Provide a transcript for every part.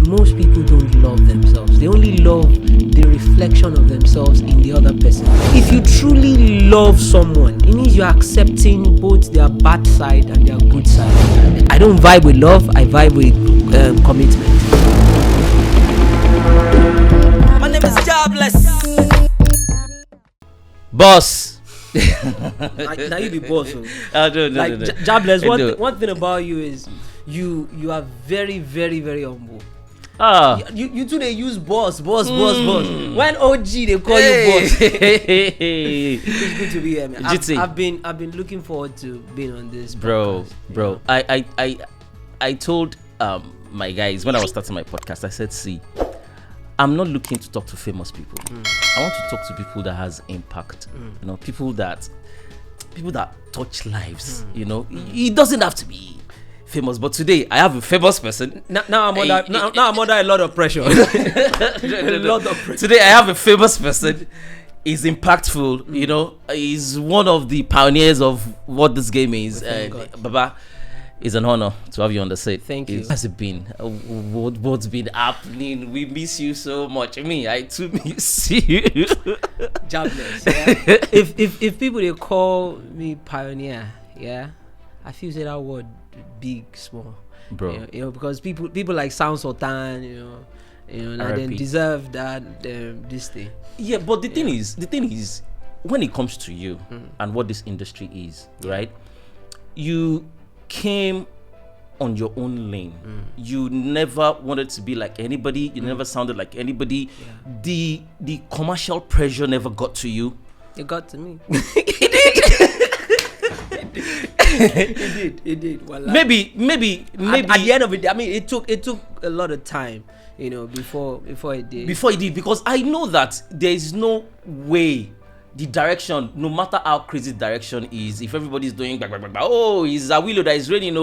most people don't love themselves. They only love the reflection of themselves in the other person. If you truly love someone, it means you're accepting both their bad side and their good side. I don't vibe with love, I vibe with commitment. My name is Jobless. Boss. Now you be boss. No. Jobless. One thing about you is you are very, very, very humble. You two they use boss. When OG they call you boss. It's good to be here, man. GT. I've been looking forward to being on this bro. podcast, I told my guys when I was starting my podcast, I said, see, I'm not looking to talk to famous people. I want to talk to people that has impact. You know, people that touch lives. You know, it doesn't have to be famous, but today I have a famous person. Now I'm under a lot of pressure. A lot of pressure. Today I have a famous person. He's impactful. You know, he's one of the pioneers of what this game is. Baba, it's an honor to have you on the set. Thank you. How's it been? What's been happening? We miss you so much. I too miss you. Jobless. Yeah? if people they call me pioneer, yeah, I feel say that word big, small, bro. You know, because people like Sound Sultan, you know, and then deserve that this thing. Yeah, but the thing is, when it comes to you and what this industry is, right? You came on your own lane. You never wanted to be like anybody. You never sounded like anybody. Yeah. The commercial pressure never got to you. It got to me. It did. Well, maybe at the end of it, I mean, it took a lot of time, you know, before it did. Because I know that there is no way the direction, no matter how crazy the direction is, if everybody's doing it's a willow that is raining,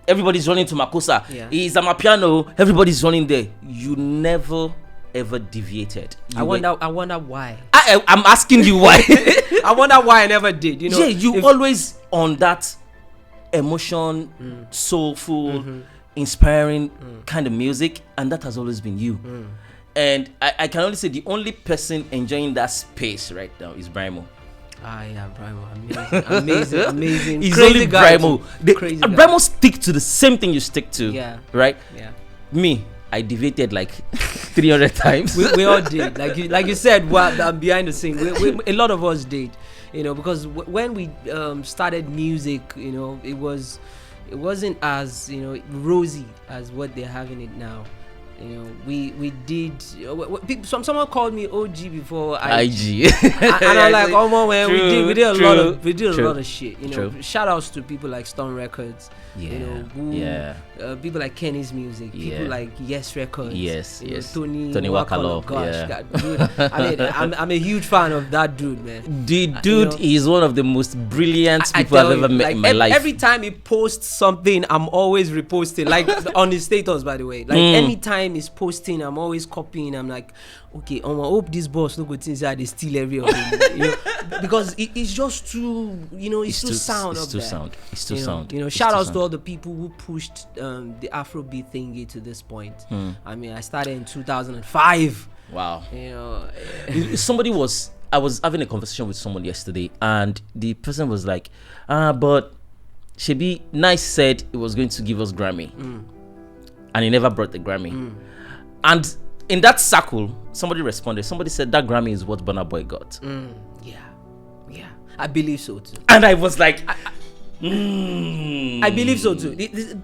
everybody's running to Makosa. Yeah. It's a Mapiano, everybody's running there. You never ever deviated. I wonder why. I'm asking you why. I wonder why I never did. You know, you always on that emotion, soulful, inspiring kind of music, and that has always been you. And I can only say the only person enjoying that space right now is Brimo. Yeah, Brimo, amazing. He's Crazy only guy. Brimo. Crazy guy. Brimo stick to the same thing you stick to. Yeah. Right. Yeah. Me, I deviated like 300 times. We all did. Like you said, well, behind the scene, a lot of us did. You know, because when we started music, you know, it wasn't as, you know, rosy as what they're having it now. You know, we did. Someone called me OG before IG. And I'm like, oh man, we did a lot of shit. You know, shout outs to people like Stone Records. Yeah, you know, people like Kenny's Music, people like Yes Records. Yes. Tony Wakalo. Gosh, God, dude, I'm a huge fan of that dude, man. The dude is one of the most brilliant people I've ever met in my life. Every time he posts something, I'm always reposting, like on his status, by the way. Like anytime he's posting, I'm always copying. I'm like, okay, I hope this boss no good things that they steal every of them, you know, because it's just too, you know, it's too sound up there. It's too sound. You know, shout outs to all the people who pushed the Afrobeat thingy to this point. I mean, I started in 2005. Wow. You know, I was having a conversation with someone yesterday, and the person was like, but Shebi Nice said it was going to give us Grammy, and he never brought the Grammy. And in that circle, somebody responded. Somebody said that Grammy is what Burna Boy got. Yeah, I believe so too. And I was like, I believe so too.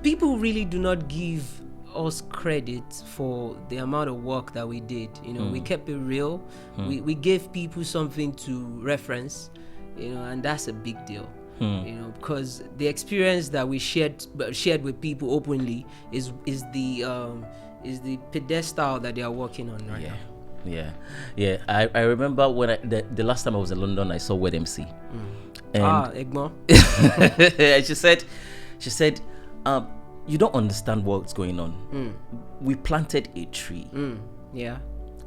People really do not give us credit for the amount of work that we did. You know, we kept it real. We gave people something to reference. You know, and that's a big deal. You know, because the experience that we shared with people openly is the pedestal that they are working on right now. Yeah. I remember when the last time I was in London, I saw Wed MC. And Egmo. and she said, you don't understand what's going on. We planted a tree. Yeah.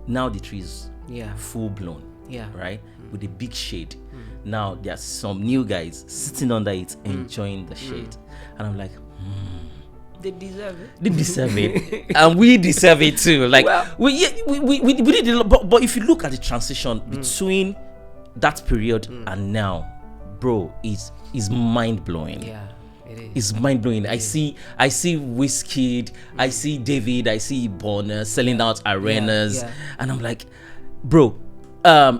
Now the tree is full blown. Yeah. Right? With a big shade. Now there's some new guys sitting under it, enjoying the shade. And I'm like, They deserve it. They deserve it, and we deserve it too. Like we did a lot, but if you look at the transition between that period and now, bro, is mind blowing. Yeah, it is. It's mind blowing. I see Wizkid, I see David, I see Bonner selling out arenas, and I'm like, bro,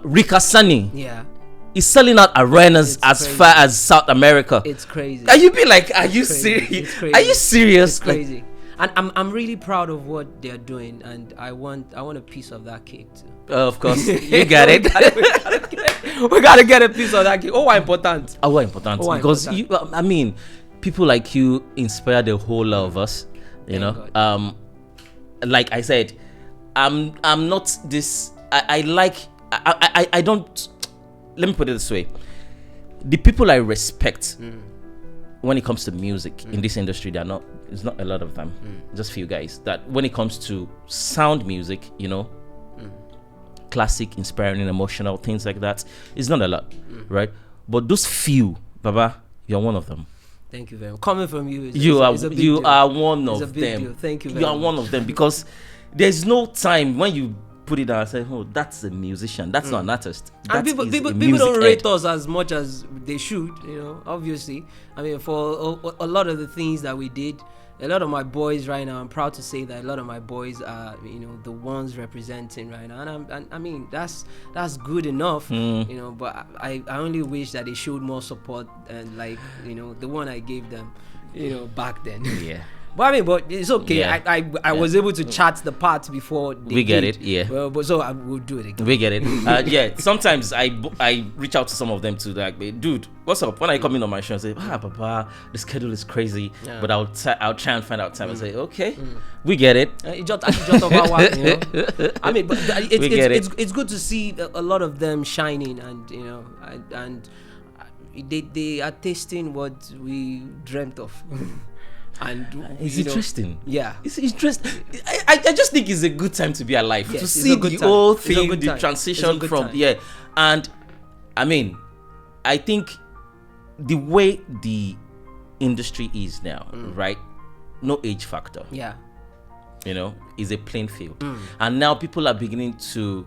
Rika Sani. Yeah. Is selling out arenas as far as South America. It's crazy. Are you be like, are you serious? Are you serious? It's crazy. And I'm really proud of what they're doing, and I want a piece of that cake too. Of course, you got it. We gotta get a piece of that cake. Oh, important. Because you, I mean, people like you inspire the whole lot of us. You know, God. Like I said, I'm not this. I don't. Let me put it this way: the people I respect when it comes to music in this industry, it's not a lot of them, just few guys. That when it comes to sound music, you know, classic, inspiring, emotional things like that, it's not a lot, right? But those few, Baba, you're one of them. Thank you very much. Coming from you, you are one of them. Deal. Thank you. You are one of them, because there's no time when you put it down and say, "Oh, that's a musician. That's not an artist." And people don't rate us as much as they should. You know, obviously. I mean, for a lot of the things that we did, a lot of my boys right now, I'm proud to say that a lot of my boys are, you know, the ones representing right now, and I mean that's good enough. You know, but I only wish that they showed more support, and like, you know, the one I gave them, you know, back then. Yeah. But I mean, but it's okay. Yeah. I was able to chart the parts before they get did. it. Yeah. Well, but so I will do it again. We get it. Yeah. Sometimes I reach out to some of them to like, dude, what's up? When I come in on my show and say, Papa, the schedule is crazy, but I'll try and find out time and say, okay, we get it. It just about what, you know. I mean, but it's good to see a lot of them shining, and you know, and they are tasting what we dreamt of. And it's interesting. Yeah, it's interesting. I just think it's a good time to be alive, to see the whole thing, the transition from and I mean, I think the way the industry is now, right? No age factor. Yeah, you know, is a playing field, and now people are beginning to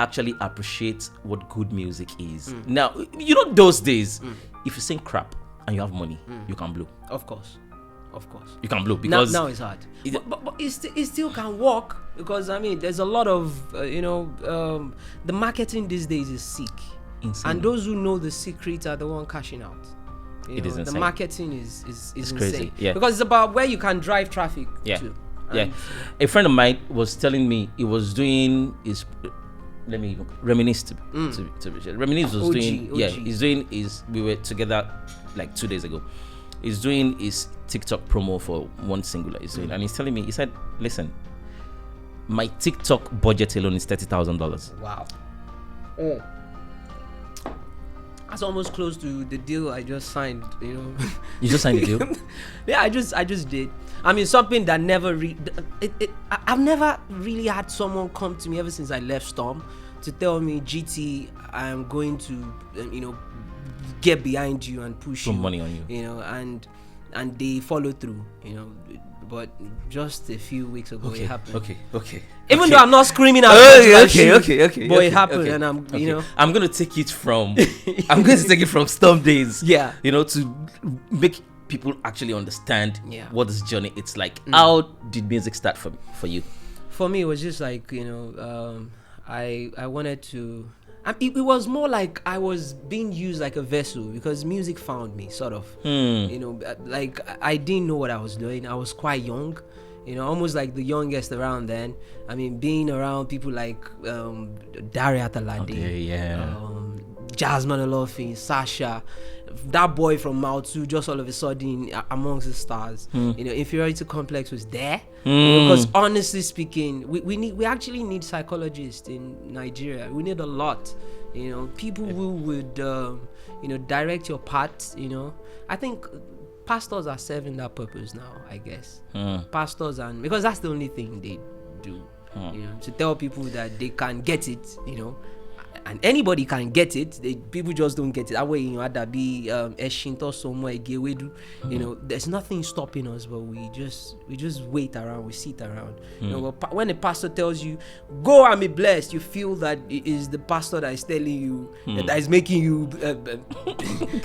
actually appreciate what good music is. Now, you know, those days, if you sing crap and you have money, you can blow. Of course, you can blow, because now it's hard. But it still can work, because I mean, there's a lot of the marketing these days is sick. Insane. And those who know the secret are the one cashing out. It is insane. The marketing is insane. Crazy. Yeah. Because it's about where you can drive traffic to. And a friend of mine was telling me he was doing his. Let me reminisce to reminisce was OG, doing. OG. Yeah, he's doing his. We were together like 2 days ago. He's doing his TikTok promo for one singular. He's doing, and he's telling me, he said, "Listen, my TikTok budget alone is $30,000." Wow. That's almost close to the deal I just signed. You know. You just signed the deal? Yeah, I just did. I mean, something that never I've never really had someone come to me ever since I left Storm to tell me, GT, I am going to, you know, get behind you and push some money on you know, and they follow through, you know. But just a few weeks ago, it happened. Okay. Even though I'm not screaming out, okay. But it happened, and I'm, you know, I'm gonna take it from, Storm days. Yeah. You know, to make people actually understand what this journey it's like. How did music start for you? For me, it was just like, you know, I wanted to. It was more like I was being used like a vessel, because music found me, sort of. You know, like I didn't know what I was doing. I was quite young, you know, almost like the youngest around then. I mean, being around people like Daria Atalade, Jasmine Olofin, Sasha, that boy from Mautu, just all of a sudden amongst the stars. You know, inferiority complex was there. Because honestly speaking, we actually need psychologists in Nigeria. We need a lot. You know, people who would you know, direct your path. You know, I think pastors are serving that purpose now, I guess. Pastors, and because that's the only thing they do. You know, to tell people that they can get it. You know, and anybody can get it. People just don't get it. That way, you know, that be Eshinto somewhere, Gewedu. You know, there's nothing stopping us, but we just wait around, we sit around. You know, but when the pastor tells you, go and be blessed, you feel that it is the pastor that is telling you, that is making you,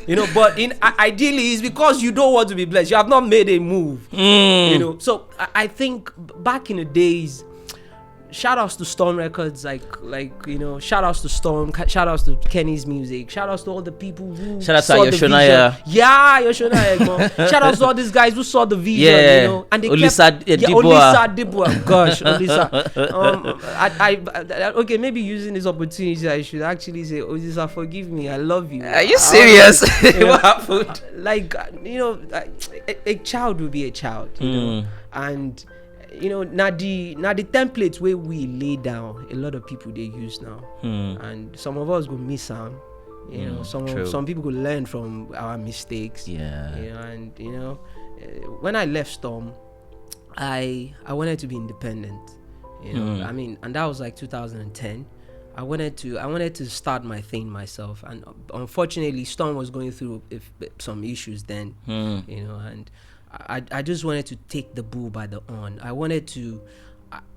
you know. But ideally, it's because you don't want to be blessed. You have not made a move. You know, so I think back in the days. Shout outs to Storm Records, like you know, shout outs to Storm, shout outs to Kenny's Music, shout outs to all the people who shout outs to saw the Yoshonaya. vision. Yeah, Yoshonaya. Shout outs to all these guys who saw the vision, you know, and they Olisa Dibua. Gosh, Olisa. Okay, maybe using this opportunity, I should actually say, Olisa, forgive me, I love you. Are you serious? What happened? Like, you know, a child will be a child, you know, and. You know, now the templates where we lay down, a lot of people they use now, and some of us go miss out. You know, some people could learn from our mistakes. Yeah. You know, and you know, when I left Storm, I wanted to be independent. You know, I mean, and that was like 2010. I wanted to start my thing myself, and unfortunately, Storm was going through some issues then. You know, and. I just wanted to take the bull by the horn. I wanted to,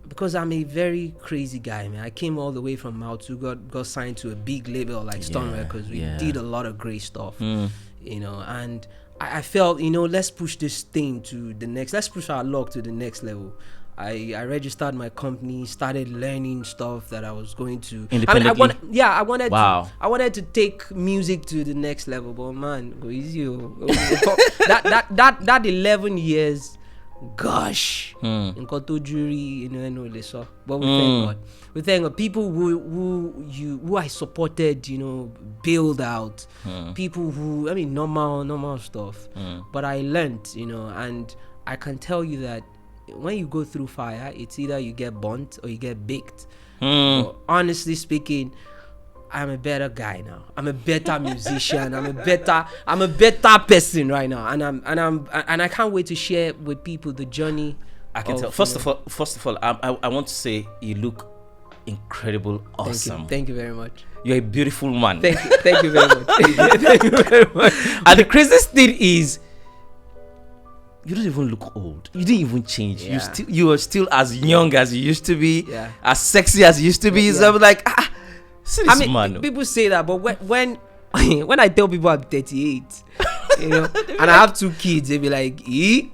because I'm a very crazy guy, man. I came all the way from Mautu, got signed to a big label like Storm Records. We did a lot of great stuff, you know, and I felt, you know, let's push this thing to the next, let's push our luck to the next level. I registered my company, started learning stuff that I was going to. Independently? I wanted to take music to the next level, but man, go easy. That 11 years, gosh, in Koto jury, you know, so. But we thank God. People who I supported, you know, build out. People who, I mean, normal stuff. But I learned, you know, and I can tell you that. When you go through fire, it's either you get burnt or you get baked. But honestly speaking, I'm a better guy now. I'm a better musician. I'm a better person right now, and I can't wait to share with people the journey. I can tell. First of all, I want to say you look incredible, awesome. Thank you very much. You're a beautiful man. Thank you very much. Thank you very much. And the craziest thing is, you don't even look old. You didn't even change. You are still as young as you used to be, as sexy as you used to be. So I'm like, see this man. People say that, but when I tell people I'm 38, you know, and I have 2 kids, they be like, you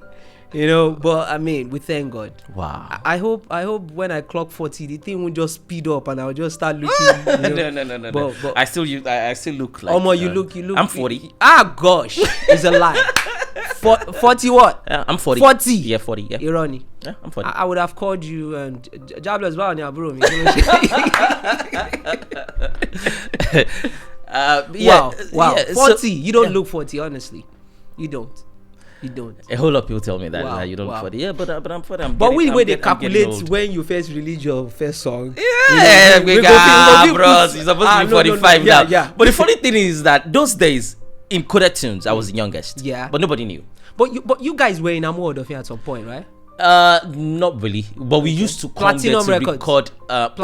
know. But I mean, we thank God. Wow. I hope when I clock 40, the thing will just speed up and I'll just start looking. You know? No. But I still look like. You look. I'm 40. Gosh, it's a lie. 40 what? I'm 40. 40. Yeah, 40. Yeah. Irony. Yeah, I'm 40. I would have called you and jobless well, yeah, bro. Wow. 40. So, you don't look 40, honestly. You don't. A whole lot of people tell me that you don't look 40. Yeah, but I'm 40. But they calculate when you first release your first song. Yeah, bros. You're supposed to be 45 now. Yeah. But the funny thing is that those days, in Coded Tunes, I was the youngest. Yeah. But nobody knew. But you guys were in Amor of at some point, right? Not really. But we used to come there to record.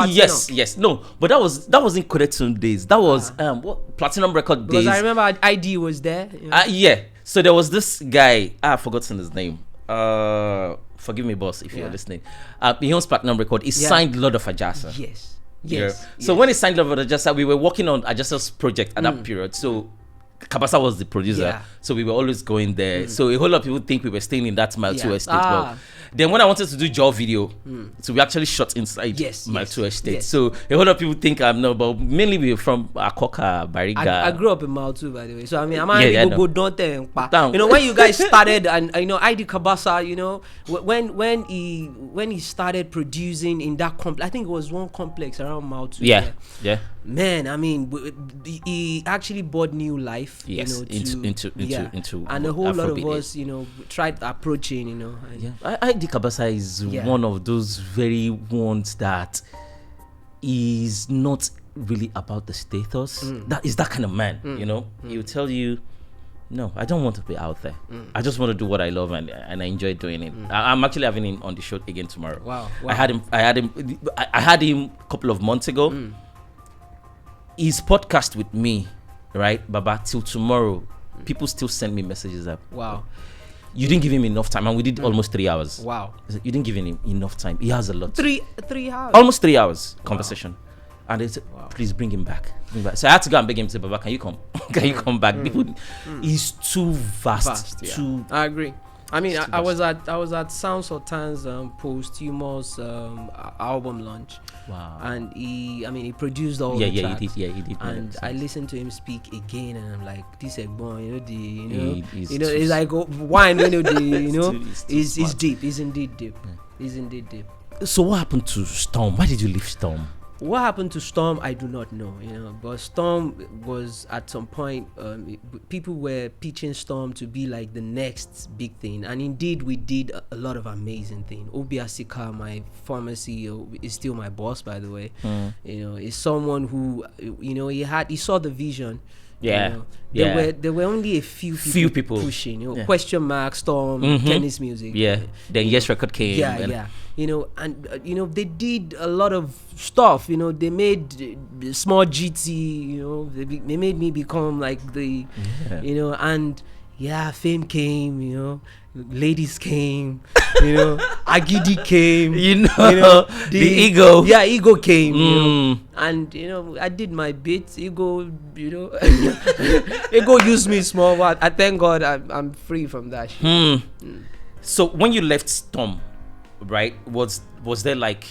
Yes. No, but that was in Coded Tunes days. That was what Platinum Record days. Because I remember ID was there. Yeah. So there was this guy. I've forgotten his name. Forgive me, boss, if you're listening. He owns Platinum Record. He signed Lord of Ajasa. Yes. So when he signed Lord of Ajasa, we were working on Ajasa's project at that period. So Kabasa was the producer, so we were always going there. So a whole lot of people think we were staying in that Mile 2 estate. But then when I wanted to do JOI video, so we actually shot inside Mile 2 estate. So a whole lot of people think I'm not, but mainly we're from Akoka, Bariga. I grew up in Mile 2, by the way. So I mean, you know, when you guys started, and you know, ID Kabasa, you know, when he started producing in that complex, I think it was one complex around Mile 2. Yeah. Man, I mean, he actually brought new life, you know, into and a whole lot of us, you know, tried approaching, you know. ID Kabasa is one of those very ones that is not really about the status. That is that kind of man, you know. He'll tell you, no, I don't want to be out there. I just want to do what I love and I enjoy doing it. I'm actually having him on the show again tomorrow. Wow. I had him a couple of months ago. his podcast with me, right, Baba, till tomorrow, people still send me messages that, Wow. you didn't give him enough time, and we did almost 3 hours. Wow. I said, you didn't give him enough time. He has a lot. 3 hours. Almost 3 hours conversation. And they said, please bring him back. So I had to go and beg him to say, Baba, can you come? Can you come back? People, he's too vast. Too. I agree. I mean, It's too I was at Sound Sultan's posthumous album launch. Wow. And he produced all the tracks. He did. And I listened to him speak again, and I'm like, this Egbon, He's it's like wine, it's deep. It's indeed deep. Yeah. It's indeed deep. So what happened to Storm? Why did you leave Storm? What happened to Storm, I do not know, but Storm was at some point, people were pitching Storm to be like the next big thing, and indeed we did a lot of amazing things. Obi Asika, my former CEO, is still my boss, by the way. Is someone who, he saw the vision. There were only a few people pushing, Question Mark, Storm, Tennis Music. Then Yes Record came. They did a lot of stuff. They made small GT. They made me become like the, and fame came. Ladies came. Agidi came. The ego. Ego came. And I did my bit. Ego, ego used me small, but I thank God I'm free from that shit. So when you left Storm, right, was there like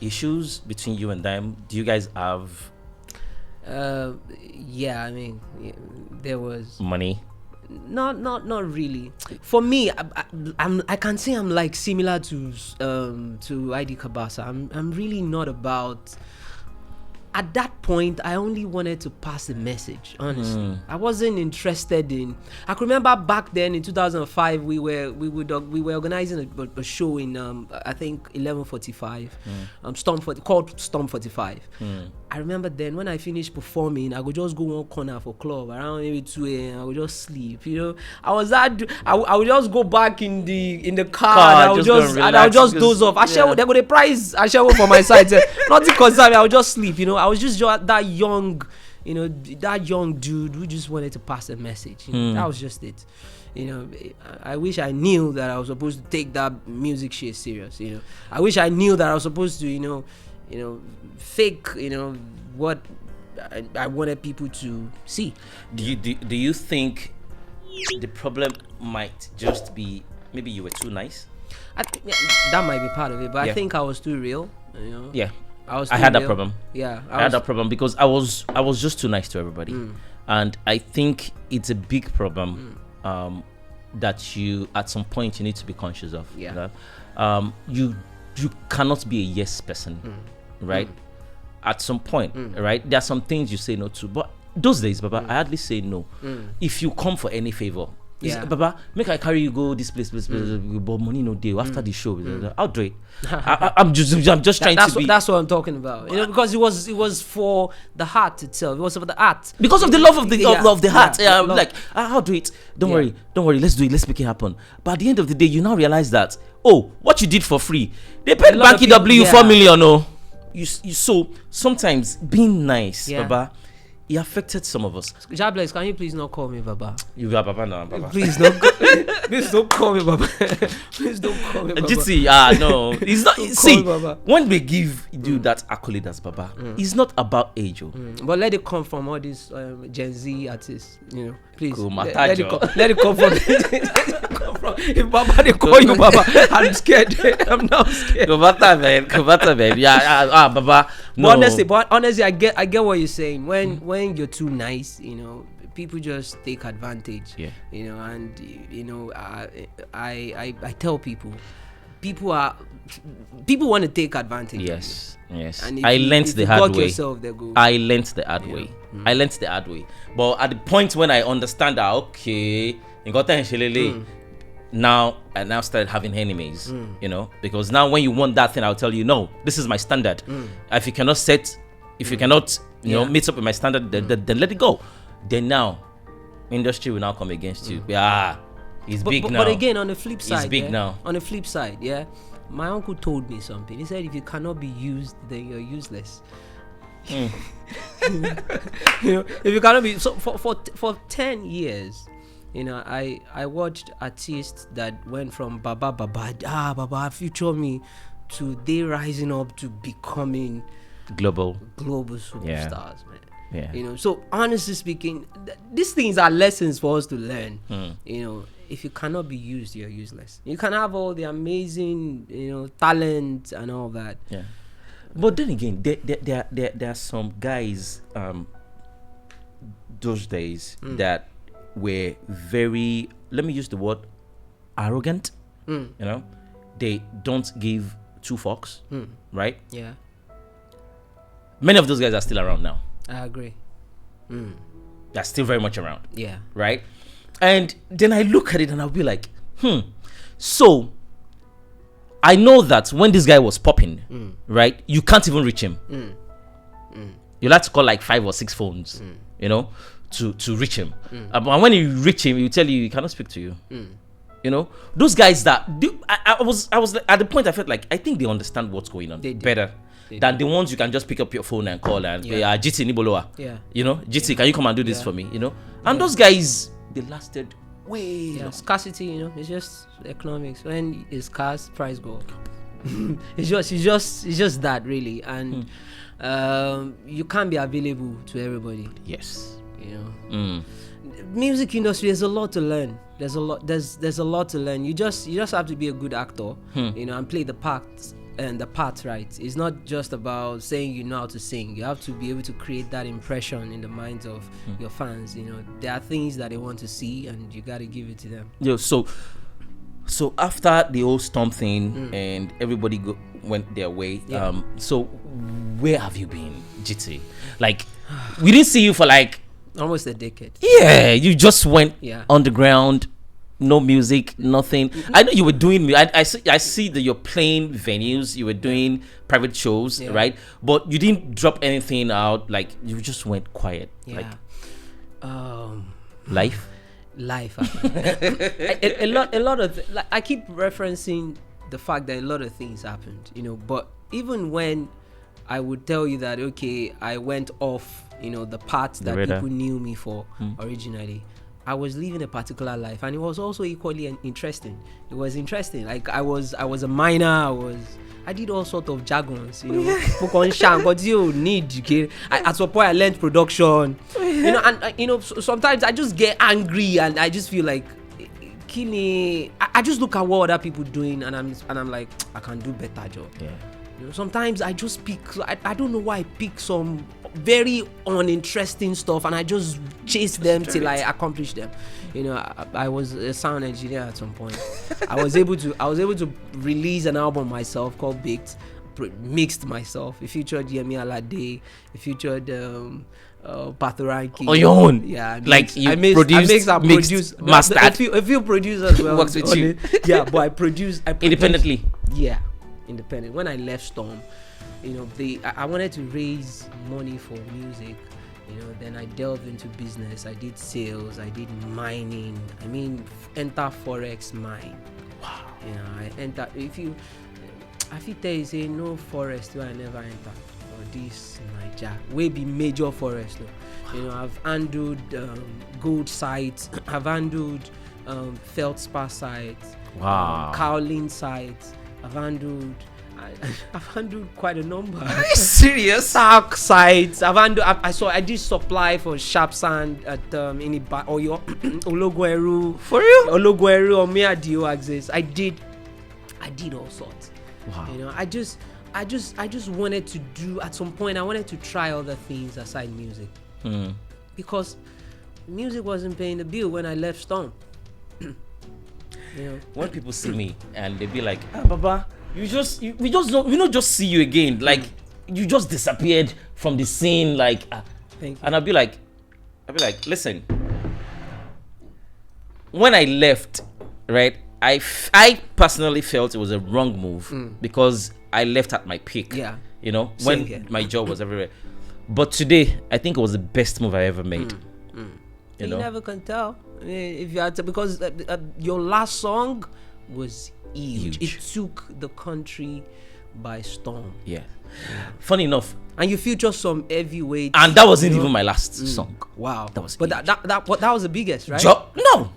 issues between you and them? Do you guys have there was money? Not really. For me, I can say I'm like similar to ID Kabasa. I'm really not about. At that point, I only wanted to pass a message. Honestly, I wasn't interested in. I can remember back then in 2005, we were organizing a show in I think 1145, called Storm 45. I remember then when I finished performing, I would just go one corner for club around maybe 2 a.m. I would just sleep. I would just go back in the car and I would just doze off. They go the prize I share for my side. Nothing concerned me. I would just sleep. I was just that young, that young dude who just wanted to pass a message. That was just it. I wish I knew that I was supposed to take that music shit serious. I wish I knew that I was supposed to, fake, what I wanted people to see. Do you think the problem might just be maybe you were too nice? That might be part of it, but I think I was too real. Yeah. I had that problem. Yeah, I had that problem because I was just too nice to everybody, and I think it's a big problem that you at some point you need to be conscious of. You cannot be a yes person, right? At some point, right? There are some things you say no to, but those days, Baba, I hardly say no. If you come for any favor. Baba, make I carry you go this place, but money no deal after the show. I'll do it. I'm just trying to be. That's what I'm talking about. Because it was for the heart itself. It was for the art. Because of the love of the heart. Like I'll do it. Don't worry. Let's do it. Let's make it happen. But at the end of the day, you now realize that what you did for free, they paid Banky W 4 million. Oh, you so sometimes being nice, Baba. It affected some of us. Jabless, can you please not call me Baba? You are Baba now, Baba. Please don't call me Baba. Please don't call me Baba. GT, no. It's not. See, Baba. When we give you that accolade as Baba, it's not about age. But let it come from all these Gen Z artists, Please. Cool, let it come from. If Baba they call you Baba, I'm scared. I'm now scared. Go better, man. Yeah, Baba. No. But honestly, I get what you're saying. When you're too nice, people just take advantage. Yeah. And I tell people want to take advantage. Yes. And I learnt the hard way. I learnt the hard way. I learnt the hard way. But at the point when I understand that, okay, now I now started having enemies, because now when you want that thing, I'll tell you, no, this is my standard. If you cannot meet up with my standard, then let it go. Then now, industry will now come against you. He's big now. But again, on the flip side, he's big now. On the flip side, my uncle told me something. He said, if you cannot be used, then you're useless. You know, if you cannot be so for 10 years, you know, I watched artists that went from Baba future me to they rising up to becoming Global superstars, man. Yeah. You know, so honestly speaking, these things are lessons for us to learn. You know, if you cannot be used, you're useless. You can have all the amazing, you know, talent and all that. Yeah. But then again, there are some guys those days that were very, let me use the word, arrogant. You know, they don't give two fucks, right? Yeah. Many of those guys are still around now. I agree. They're still very much around. Yeah. Right? And then I look at it and I'll be like, so I know that when this guy was popping, right, you can't even reach him. You'll have to call like 5 or 6 phones, you know, to reach him. And when you reach him, he'll tell you he cannot speak to you. You know, those guys that do, I was at the point I felt like I think they understand what's going on better than the ones you can just pick up your phone and call and GT Niboloa. Yeah. You know, GT, can you come and do this for me? You know, and those guys, they lasted way long. Scarcity, you know, it's just economics. When it's scarce, price go up. it's just that really, and you can't be available to everybody. Yes. You know, music industry, there's a lot to learn. There's a lot to learn. You just have to be a good actor, you know, and play the parts and the part right. It's not just about saying you know how to sing. You have to be able to create that impression in the minds of your fans. You know, there are things that they want to see, and you got to give it to them. Yo, so after the whole Storm thing and everybody went their way, so where have you been, GT? Like, we didn't see you for like almost a decade. Yeah, you just went underground. No music, nothing. I know you were doing. I see that you're playing venues. You were doing private shows, right? But you didn't drop anything out. Like, you just went quiet. Yeah. Like, life. A lot of like, I keep referencing the fact that a lot of things happened, you know. But even when I would tell you that, okay, I went off, you know, the path that people knew me for originally, I was living a particular life, and it was also equally interesting. It was interesting. Like, I was a miner. I did all sort of jargons, you know. But you need, at some point I learned production, you know, and you know, sometimes I just get angry and I just feel like, I just look at what other people doing and I'm like, I can do better job. Yeah. You know, sometimes I just pick. I don't know why I pick some very uninteresting stuff and I just chase them till I accomplish them. You know, I was a sound engineer at some point. I was able to release an album myself called Baked, mixed myself. It featured Yemi Alade. It featured Pathoranki. On your own? Yeah. I mixed, mastered. A few producers works with you. Yeah, but I produced independently. Yeah, independent. When I left Storm, you know, I wanted to raise money for music. You know, then I delved into business. I did sales. I did mining. I mean, enter forex mine. Wow. You know, I enter. If you tell you say no forest where I never enter, or this Niger will be major forest. No. Wow. You know, I've handled gold sites. I've handled feldspar sites. Wow. Cowling sites. I've handled quite a number. Are you serious? Sark sites. I did supply for sharp sand at Oyo, Ologweru. For real? Ologweru or Meadio access. I did all sorts. Wow. You know, I just wanted to do, at some point I wanted to try other things aside music. Because music wasn't paying the bill when I left Storm. You know, when people see me and they be like, Baba, we don't just see you again. Like, you just disappeared from the scene. Like, Thank you. And I'll be like, listen. When I left, right, I personally felt it was a wrong move because I left at my peak. Yeah. You know, when my job was everywhere. But today, I think it was the best move I ever made. You know? Never can tell. I mean, if you had to, because your last song was huge. It took the country by storm. Yeah. Funny enough, And you feature some heavyweight. and that wasn't even my last song. Wow. That was but that was the biggest, right? No.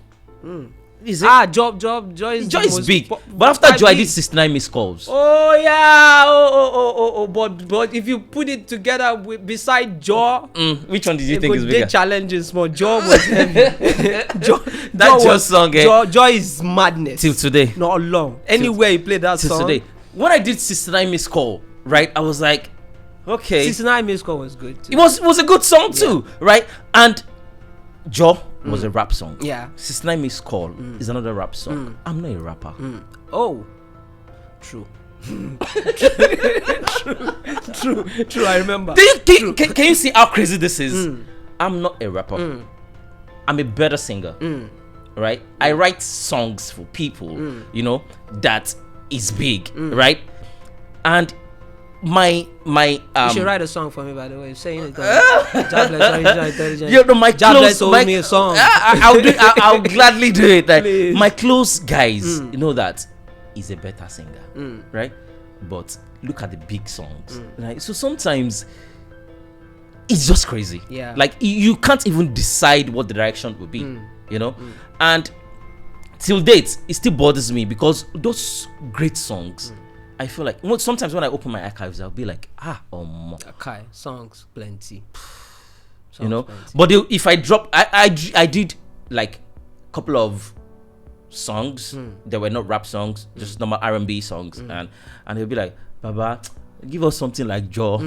Is it? Joy is Joy the is most big. But after quite Joy, I big. did 69 missed calls. Oh yeah. But if you put it together beside Jaw, Which one did you think is they bigger? challenges more. Jaw was heavy. That Jaw song, Joy is madness. Till today. Not long. Anywhere you play that Till song. today. When I did 69 missed call, right, I was like, okay. 69 Miss Call was good too. It was a good song too, right? And Jaw was a rap song. Yeah. 69 missed call is another rap song. I'm not a rapper. Oh. True. True. I remember. Can you see how crazy this is? I'm not a rapper. I'm a better singer, right? I write songs for people, that is big, right? And my You should write a song for me, by the way. Saying it. my Jobless close, owes me a song. I'll gladly do it. Like, Please. my close guys, know that he's a better singer, right? But look at the big songs, right? So sometimes it's just crazy. Yeah. Like you can't even decide what the direction will be, And till date, it still bothers me because those great songs. I feel like sometimes when I open my archives, I'll be like, Okay, songs plenty. Plenty. But if I drop, I did like a couple of songs. They were not rap songs, just normal R&B songs, and they'll be like, Baba, give us something like Jaw.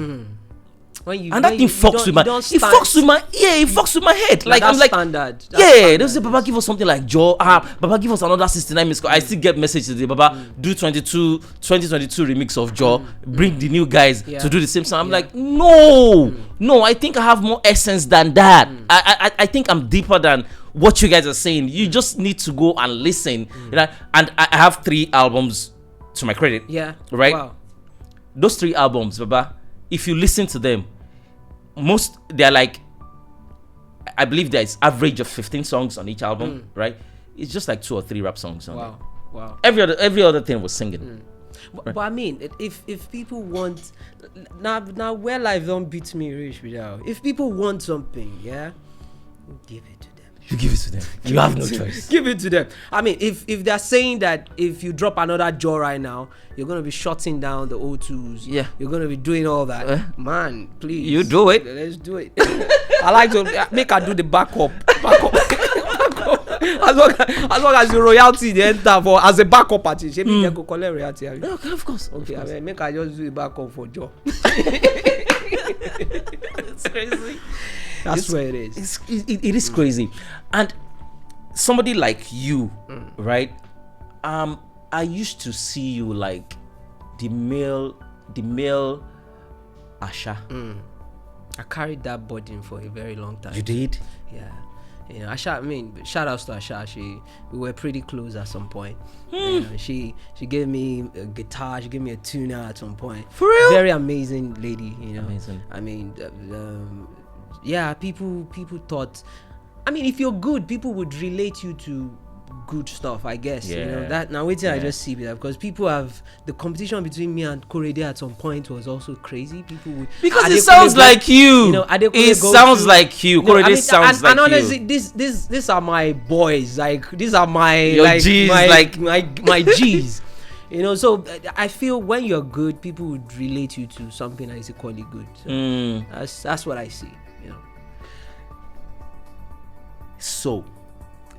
And that thing fucks with my. It fucks with my. Yeah, it fucks with my head. Like I'm like standard. Yeah, they'll say, Baba, give us something like Jaw. Baba, give us another 69 missed call. I still get messages today. Baba, do 2022 remix of Jaw. Bring the new guys to do the same song. I'm like, no. I think I have more essence than that. I think I'm deeper than what you guys are saying. You just need to go and listen. And I have 3 albums to my credit. Yeah. Right. Wow. Those 3 albums, Baba, if you listen to them, they're like, I believe there's average of 15 songs on each album, right? It's just like 2 or 3 rap songs on it. Wow. Every other thing was singing. But I mean, if people want now where life don't beat me rich without. If people want something, give it to them. You give it to them. You have no choice. Give it to them. I mean, if they're saying that if you drop another Jaw right now, you're gonna be shutting down the O2s. Yeah. You're gonna be doing all that. Man, please. You do it. Let's do it. I like to make her do the backup. As long as the royalty they enter for as a backup artist, maybe they go collect royalty. No, of course. Okay, I mean, make her just do the backup for Jaw. It's crazy. That's where it is. It is crazy. And somebody like you, right? I used to see you like the male Asha. I carried that burden for a very long time. You did? Yeah. Asha, I mean, shout outs to Asha. We were pretty close at some point. She gave me a guitar, she gave me a tuner at some point. For real? Very amazing lady, Amazing. I mean, people thought, I mean, if you're good, people would relate you to good stuff, I guess. That now wait till I just see that, because people have the competition between me and Korede at some point was also crazy. People would, because it sounds like you. It sounds like you. Korede sounds like you. And honestly, these are my boys. Like these are my your G's, my G's. So I feel when you're good, people would relate you to something that is equally good. So that's what I see. So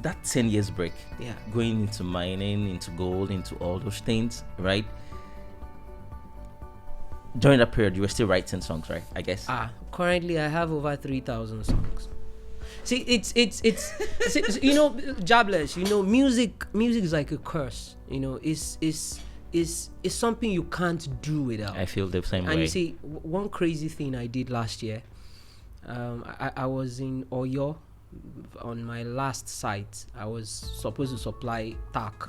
that 10 years break, yeah, going into mining, into gold, into all those things, right? During that period, you were still writing songs, right? I guess. Currently I have over 3,000 songs. See, it's jobless. Music is like a curse. It's something you can't do without. I feel the same way. And you see, one crazy thing I did last year, I was in Oyo. On my last site, I was supposed to supply tack.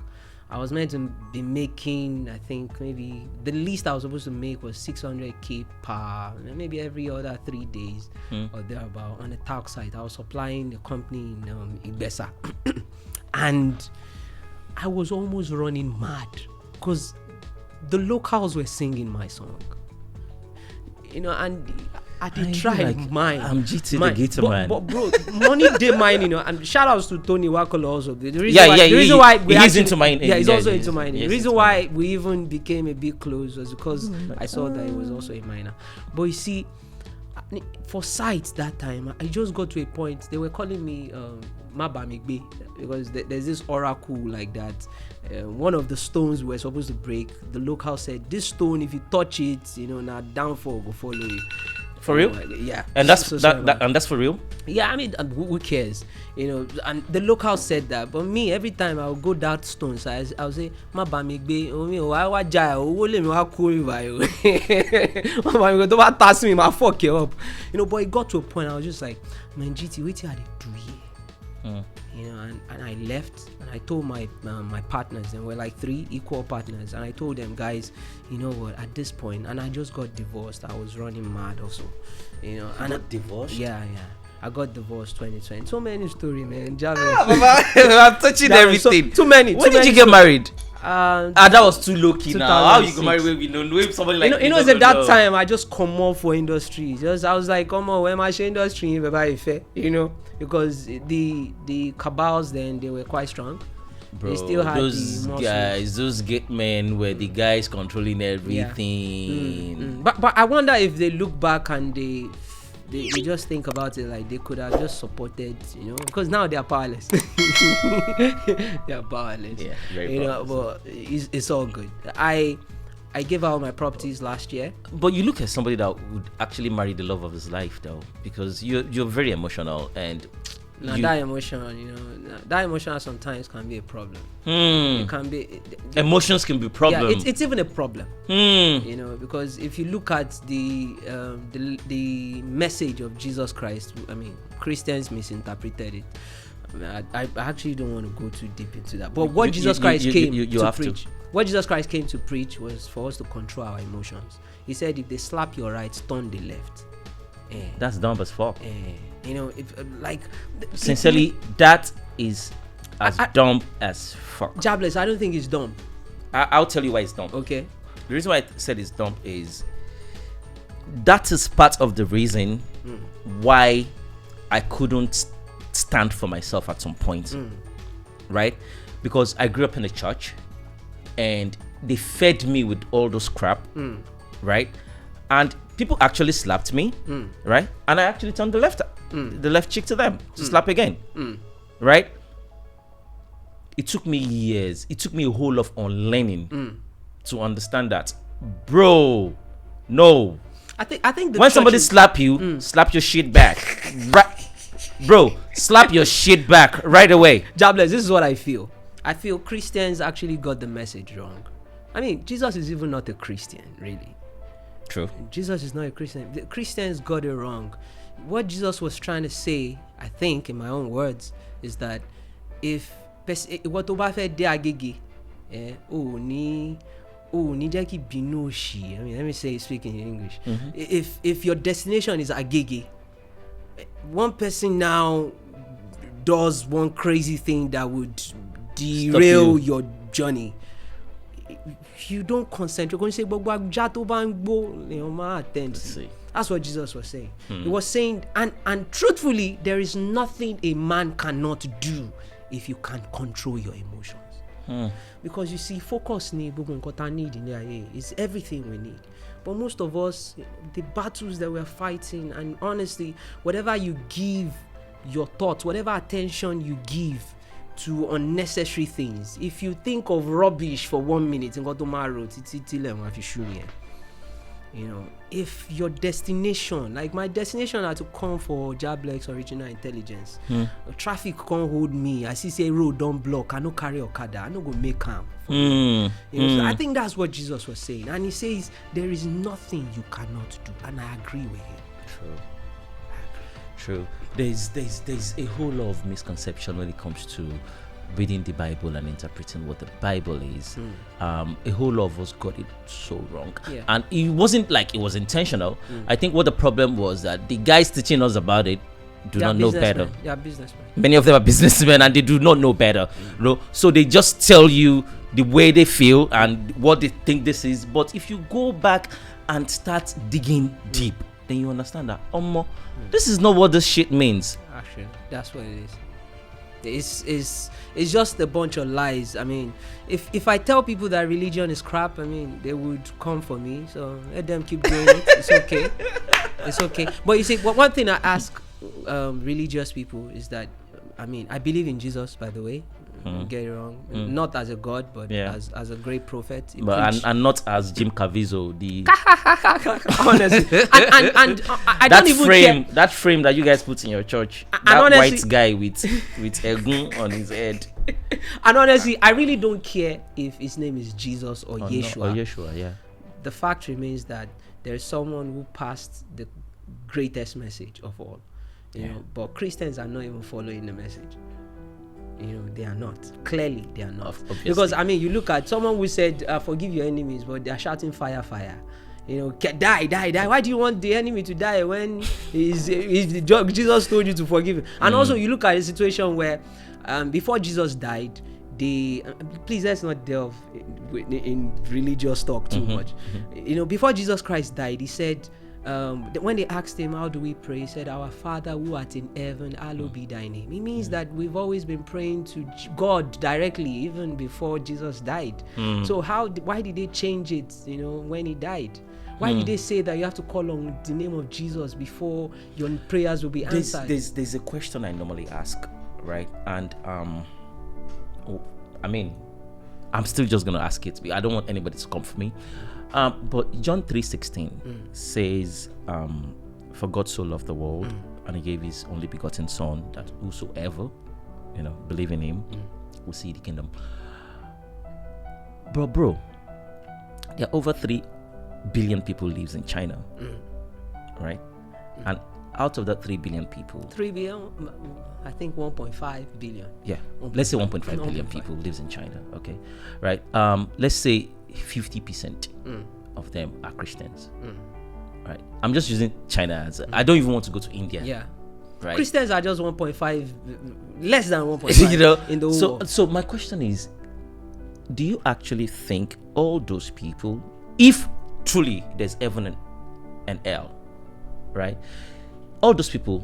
I was meant to be making, I think maybe the least I was supposed to make was 600k per, maybe every other 3 days or thereabout. On the tack site, I was supplying the company in Ibesa, and I was almost running mad because the locals were singing my song. And I did try like, mine. I'm GT the Guiterman. But bro, money did mine, and shout outs to Tony Wakolo also. The reason why he's into mine. Yeah, he's also into mining. The reason why we even became a bit close was because I saw that he was also a miner. But you see, for sites that time, I just got to a point. They were calling me Mabamigbe, because there's this oracle like that. One of the stones we were supposed to break, the local said, this stone, if you touch it, now downfall will follow you. For real? Yeah. And that's and that's for real? Yeah, I mean, who cares? And the local said that. But me, every time I would go that stone, so I would say, Mabamigbe, don't pass me, my fuck you up. But it got to a point, I was just like, man, GT, wait till I do here. And I left, and I told my partners, and we're like 3 equal partners, and I told them, guys, you know what, at this point, and I just got divorced. I was running mad also, and I got divorced. Yeah, I got divorced 2020. So many stories, man. I'm touching everything. Too many. When did you get married? That was too low key. Now how you get married when we know somebody like it's at that time I just come off for industry. I was like, come on, when I say industry, because the cabals then, they were quite strong. Bro, they still had those gate men were the guys controlling everything. Yeah. But I wonder if they look back and they just think about it, like they could have just supported, because now they are powerless. They are powerless. Yeah, very powerless. But it's all good. I gave out my properties last year. But you look at somebody that would actually marry the love of his life, though, because you're very emotional, and that emotion sometimes can be a problem. It can be emotions can be a problem. Yeah, it's even a problem. Because if you look at the message of Jesus Christ, I mean, Christians misinterpreted it. I actually don't want to go too deep into that. But what Jesus Christ came to preach. What Jesus Christ came to preach was for us to control our emotions. He said, if they slap your right, turn the left. That's dumb as fuck. Sincerely, that is as dumb as fuck. Jobless, I don't think it's dumb. I'll tell you why it's dumb. Okay. The reason why I said it's dumb is that is part of the reason why I couldn't stand for myself at some point. Right? Because I grew up in a church, and they fed me with all those crap, right? And people actually slapped me, right? And I actually turned the left cheek to them to slap again, right? It took me years. It took me a whole lot of unlearning to understand that, bro. No, I think when somebody slap you, slap your shit back, right? Bro, slap your shit back right away. Jobless, this is what I feel. I feel Christians actually got the message wrong. I mean, Jesus is even not a Christian, really. True. Jesus is not a Christian. The Christians got it wrong. What Jesus was trying to say, I think, in my own words, is that if what de agege, I mean, let me say, speaking in English. If your destination is agege, one person now does one crazy thing that would derail your journey, you don't concentrate. When you say that's what Jesus was saying. He was saying, and truthfully, there is nothing a man cannot do if you can't control your emotions. Because you see, focus is everything we need. But most of us, the battles that we're fighting, and honestly, whatever you give your thoughts, whatever attention you give to unnecessary things, if you think of rubbish for 1 minute, if your destination, like my destination had to come for Jablex Original Intelligence, traffic can't hold me, I see say road don't block, I no carry Okada, I no go make camp. So I think that's what Jesus was saying, and he says there is nothing you cannot do, and I agree with him. True. There's a whole lot of misconception when it comes to reading the Bible and interpreting what the Bible is. A whole lot of us got it so wrong, and it wasn't like it was intentional. I think what the problem was that the guys teaching us about it do not know better. They are businessmen. Many of them are businessmen, and they do not know better. So they just tell you the way they feel and what they think this is. But if you go back and start digging deep, then you understand that this is not what this shit means. Actually, that's what it is. It's just a bunch of lies. I mean, if I tell people that religion is crap, I mean, they would come for me. So let them keep doing it. It's okay. It's okay. But you see, one thing I ask religious people is that, I mean, I believe in Jesus, by the way. Get it wrong. Not as a god, but as a great prophet. But and not as Jim Caviezel, the honestly, and I don't even care. That frame that you guys put in your church, that honestly, white guy with a gun on his head. And honestly, I really don't care if his name is Jesus or Yeshua. No, or Yeshua, yeah. The fact remains that there is someone who passed the greatest message of all. You know, but Christians are not even following the message. You know, they are not. Clearly, they are not. Obviously. Because, I mean, you look at someone who said, forgive your enemies, but they are shouting fire, fire. You know, die. Why do you want the enemy to die when Jesus told you to forgive him? And also, you look at a situation where before Jesus died, please let's not delve in religious talk too much. You know, before Jesus Christ died, he said, when they asked him, how do we pray? He said, our Father who art in heaven, hallowed be thy name. It means that we've always been praying to God directly, even before Jesus died. So why did they change it, you know, when he died? Why did they say that you have to call on the name of Jesus before your prayers will be answered? There's a question I normally ask, right? And I mean, I'm still just going to ask it. I don't want anybody to come for me. But John 3:16 says, for God so loved the world, and he gave his only begotten son, that whosoever, you know, believe in him will see the kingdom. Bro, there are over 3 billion people lives in China, right? And out of that 3 billion people, 3 billion, I think 1.5 billion. Yeah, let's say 1.5 billion people lives in China. Okay, right? Let's say 50% of them are Christians. Right? I'm just using China as I don't even want to go to India. Yeah. Right? Christians are just 1.5, less than 1.5 you know, in the whole world. So my question is, do you actually think all those people, if truly there's heaven and hell, right? All those people,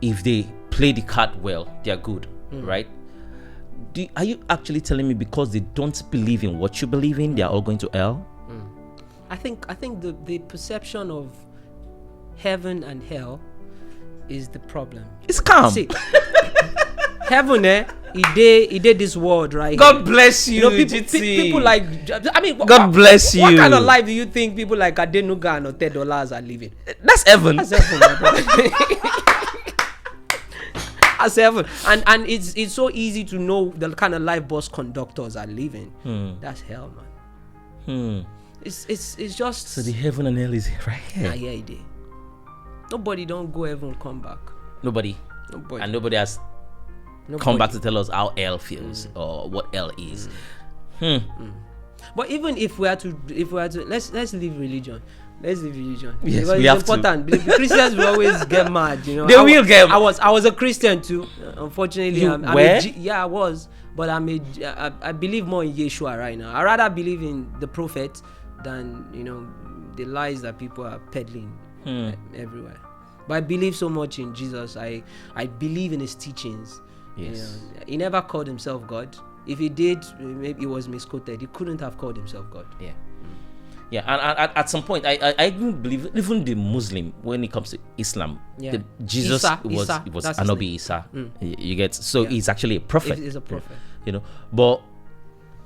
if they play the card well, they're good, right? Are you actually telling me because they don't believe in what you believe in, they are all going to hell? I think the perception of heaven and hell is the problem. It's calm. See, heaven, he did this world, right? God bless you, people like, I mean, God bless you. What kind of life do you think people like Adenuga and $10 are living? That's heaven. That's heaven, my brother. As heaven, and it's so easy to know the kind of life bus conductors are living. That's hell, man. It's just so the heaven and hell is right here. Yeah, it is. Nobody don't go heaven and come back. Nobody, and nobody has come back to tell us how hell feels or what hell is. But even if we are to let's leave religion. Let's leave religion. Yes, because we it's have important. The Christians will always get mad, you know. They will get. I was a Christian too. Unfortunately, You were? I was, but I believe more in Yeshua right now. I rather believe in the prophet than, you know, the lies that people are peddling everywhere. But I believe so much in Jesus. I believe in his teachings. Yes. You know, he never called himself God. If he did, maybe he was misquoted. He couldn't have called himself God. Yeah. Yeah, and at some point, I even believe, even the Muslim, when it comes to Islam, Jesus was Anobi Isa. You get, so he's actually a prophet. He's a prophet. You know, but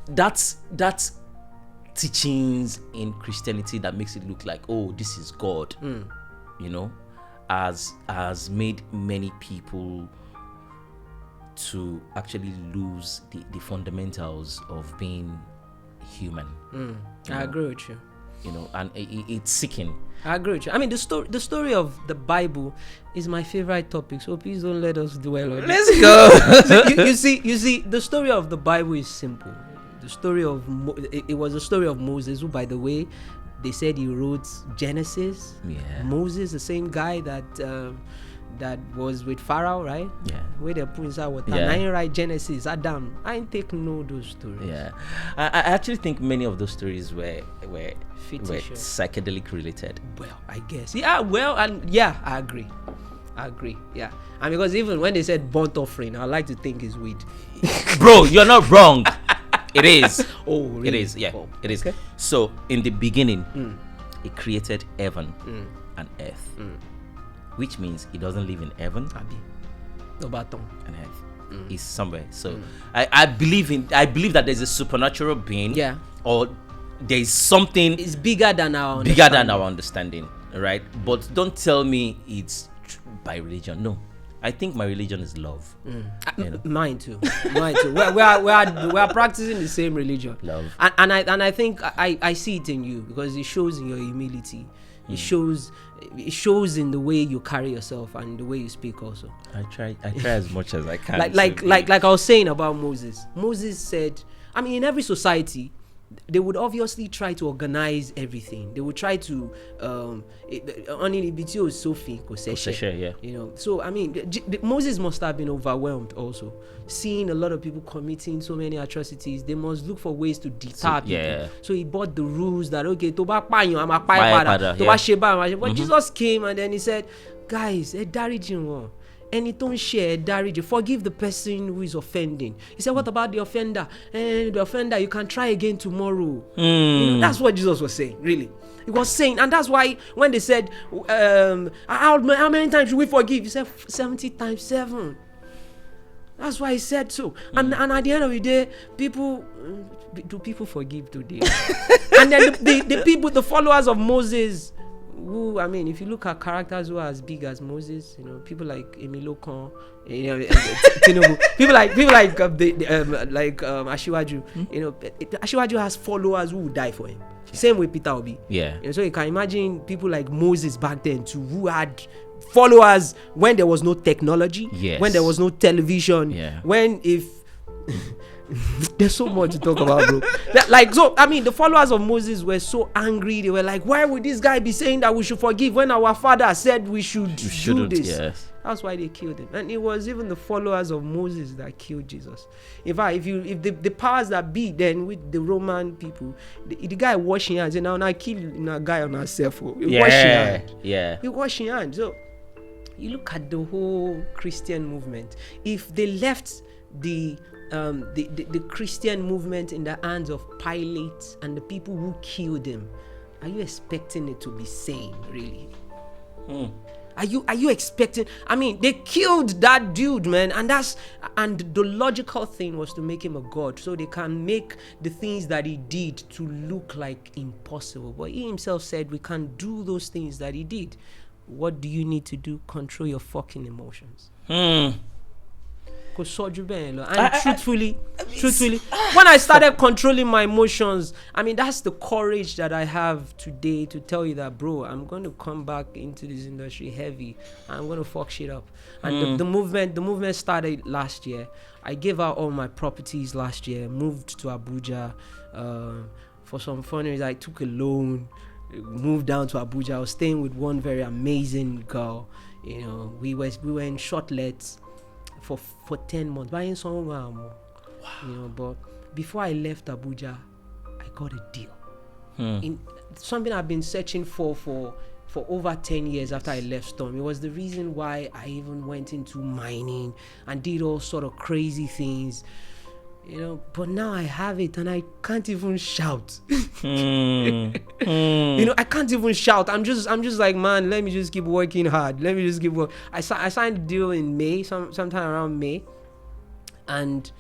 that's teachings in Christianity that makes it look like, oh, this is God. You know, has made many people to actually lose the fundamentals of being human. I agree with you. You know, and it's sickening. I agree with you. I mean, the story of the Bible is my favorite topic, so please don't let us dwell on it. Let's go. you see, the story of the Bible is simple. The story of it was the story of Moses, who, by the way, they said he wrote Genesis. Yeah. Moses, the same guy that that was with Pharaoh, right? Yeah. Where they put inside water. Yeah. I ain't write Genesis, Adam. I ain't take no those stories. Yeah, I actually think many of those stories were Fictitious. psychedelic related. Well, I guess. Yeah, well, and yeah, I agree. Yeah. And because even when they said burnt offering, I like to think it's weed. Bro, you're not wrong. It is. Oh, really? It is. Yeah, Oh, it is. okay. So in the beginning, He created heaven and earth, which means He doesn't live in heaven Abi. No baton. and earth. He's somewhere. So I believe that there's a supernatural being. Yeah. Or there's something It's bigger than our understanding, right? But don't tell me it's by religion. No, I think my religion is love. You know? Mine too. We are practicing the same religion. Love. And I think I see it in you because it shows in your humility. It shows in the way you carry yourself and the way you speak also. I try as much as I can. Like I was saying about Moses. Moses said, I mean, in every society, they would obviously try to organize everything. They would try to only BTO is Sophie yeah. You know, so I mean, Moses must have been overwhelmed also, seeing a lot of people committing so many atrocities. They must look for ways to deter people. Yeah. So he bought the rules that okay, to ba I'm a but Jesus came and then he said, guys, any don't share dariji, forgive the person who is offending. He said, what about the offender? And the offender, you can try again tomorrow. You know, that's what Jesus was saying, really. He was saying, and that's why when they said, how many times should we forgive? He said 70 times 7. That's why he said so. And at the end of the day, do people forgive today? And then the people, the followers of Moses, who, I mean, if you look at characters who are as big as Moses, you know, people like Emilio Con, you know, Tinubu, people like Ashiwaju, you know, Ashiwaju has followers who will die for him. Same with Peter Obi. Yeah. And so you can imagine people like Moses back then too, who had followers when there was no technology, when there was no television, when if there's so much to talk about, bro. So I mean, the followers of Moses were so angry. They were like, why would this guy be saying that we should forgive when our father said we should do this? Yes. That's why they killed him. And it was even the followers of Moses that killed Jesus. In fact, if the powers that be then with the Roman people, the guy washing hands, and now I kill a guy on herself. He washing hands. So you look at the whole Christian movement. If they left the Christian movement in the hands of Pilate and the people who killed him, are you expecting it to be sane, really? Are you expecting? I mean, they killed that dude, man, and the logical thing was to make him a god, so they can make the things that he did to look like impossible. But he himself said we can't do those things that he did. What do you need to do? Control your fucking emotions. And truthfully, when I started controlling my emotions, I mean, that's the courage that I have today to tell you that, bro, I'm going to come back into this industry heavy. I'm going to fuck shit up. And the movement started last year. I gave out all my properties last year, moved to Abuja for some fun reason. I took a loan, moved down to Abuja. I was staying with one very amazing girl. You know, we were in shortlets for 10 months, buying somewhere. You know, but before I left Abuja, I got a deal. In something I've been searching for over 10 years after I left Storm. It was the reason why I even went into mining and did all sort of crazy things. You know, but now I have it and I can't even shout. You know, I can't even shout. I'm just like, man, let me just keep working hard. Let me just keep working. I signed a deal in May, sometime around May, and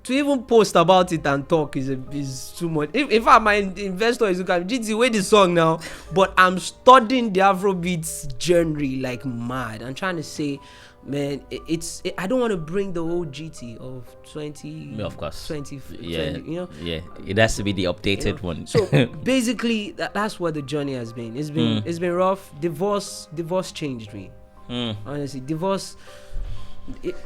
to even post about it and talk is too much. In fact, my investor is looking at GT, wait the song now, but I'm studying the Afrobeats genre like mad. I'm trying to say, man, I don't want to bring the old GT of 20, of course, 20, yeah, 20, you know, it has to be the updated one. So basically, that's what the journey has been. It's been rough. Divorce changed me. Honestly, divorce.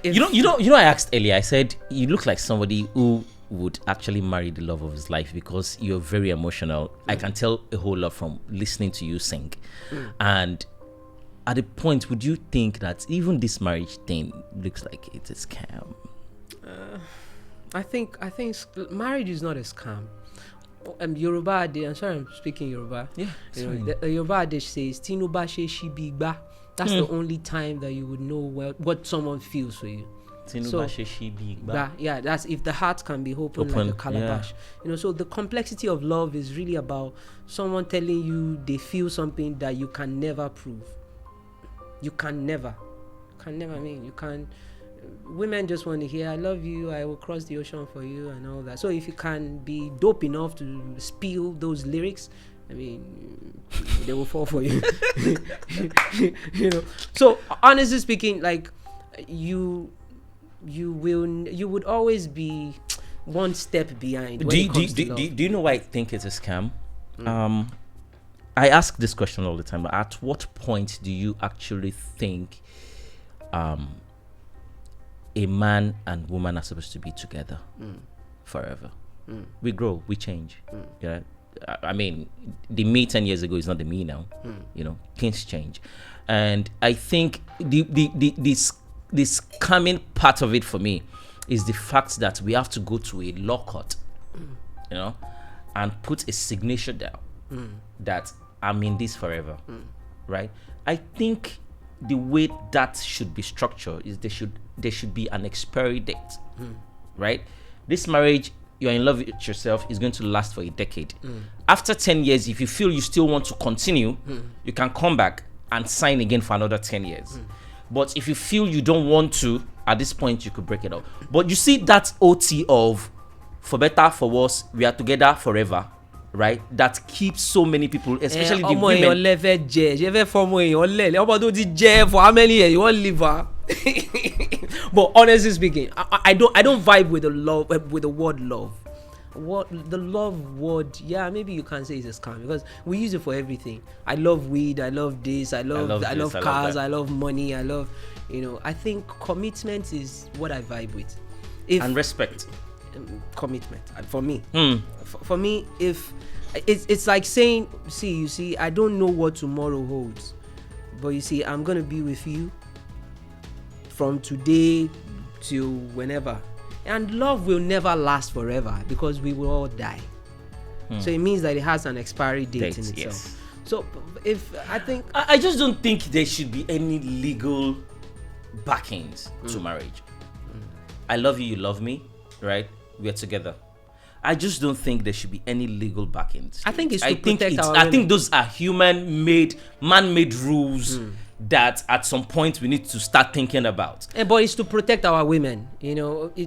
You know, I asked earlier. I said you look like somebody who would actually marry the love of his life because you're very emotional. I can tell a whole lot from listening to you sing, and at a point, would you think that even this marriage thing looks like it's a scam? I think marriage is not a scam. Yoruba, I'm sorry, I'm speaking Yoruba. Yeah, the Yoruba dish says, "Tinuba she shibigba." That's the only time that you would know what someone feels for you. Yeah, that's if the heart can be open like a calabash. So the complexity of love is really about someone telling you they feel something that you can never prove. You can never. I mean, you can. Women just want to hear, "I love you, I will cross the ocean for you," and all that. So if you can be dope enough to spill those lyrics, I mean, they will fall for you. So honestly speaking, like you would always be one step behind. Do you know why I think it's a scam? I ask this question all the time. At what point do you actually think a man and woman are supposed to be together forever? We grow, we change. Yeah, I mean, the me 10 years ago is not the me now. Things change, and I think this coming part of it for me is the fact that we have to go to a law court, and put a signature down that I'm in this forever, right? I think the way that should be structured is there should be an expiry date, right? This marriage, you're in love with yourself, is going to last for a decade. After 10 years, if you feel you still want to continue, you can come back and sign again for another 10 years. But if you feel you don't want to, at this point, you could break it up. But you see that OT of, for better, for worse, we are together forever, right? That keeps so many people, especially the women. For how many years you want to live? But honestly speaking, I don't vibe with the word love. What the love word? Yeah, maybe you can say it's a scam because we use it for everything. I love weed. I love this. I love cars. I love money. I love, I think commitment is what I vibe with. And respect. Commitment for me. For me, if it's like saying, you see, I don't know what tomorrow holds, but you see, I'm gonna be with you from today till whenever. And love will never last forever because we will all die. So it means that it has an expiry date in itself. Yes. So I just don't think there should be any legal backings to marriage. I love you, you love me, right? We are together. I just don't think there should be any legal backings. I think it's to protect our women. I think those are man-made rules that at some point we need to start thinking about. But it's to protect our women, but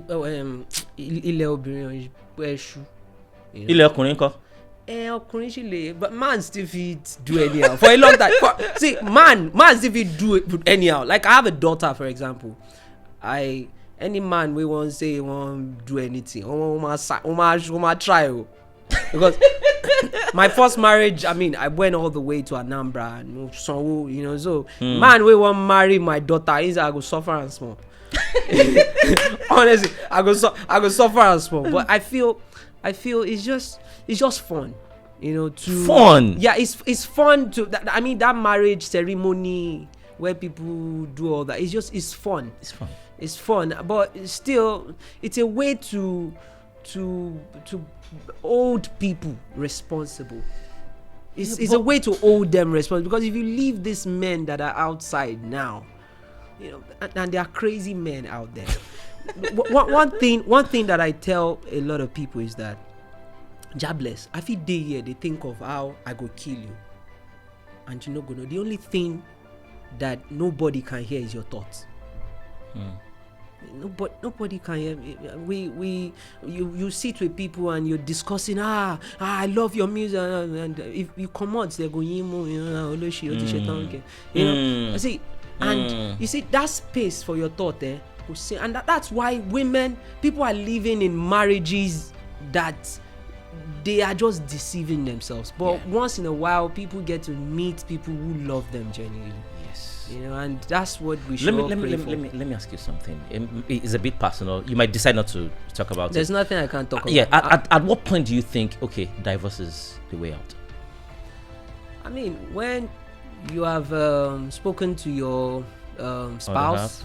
man still fit do anyhow for a long time. See, man still fit do it anyhow. Like I have a daughter, for example. Any man we won't say he won't do anything. Try. Because my first marriage, I mean, I went all the way to Anambra, so man we won't marry my daughter, I go suffer and small. Honestly, I go suffer and small. But I feel it's just fun, fun. Yeah, it's fun to. I mean, that marriage ceremony where people do all that. It's fun. It's fun, but still, it's a way to hold people responsible. It's a way to hold them responsible, because if you leave these men that are outside now, and there are crazy men out there. one thing that I tell a lot of people is that, jobless, every day here they think of how I go kill you, and the only thing that nobody can hear is your thoughts. Nobody can hear. You sit with people and you're discussing. I love your music, and if you come out, they're going, see, and you see that space for your thought there, and that's why people are living in marriages that they are just deceiving themselves. But once in a while, people get to meet people who love them genuinely. And that's what we should let me ask you something. It's a bit personal. You might decide not to talk about There's nothing I can't talk about. Yeah. At what point do you think, okay, divorce is the way out? I mean, when you have spoken to your spouse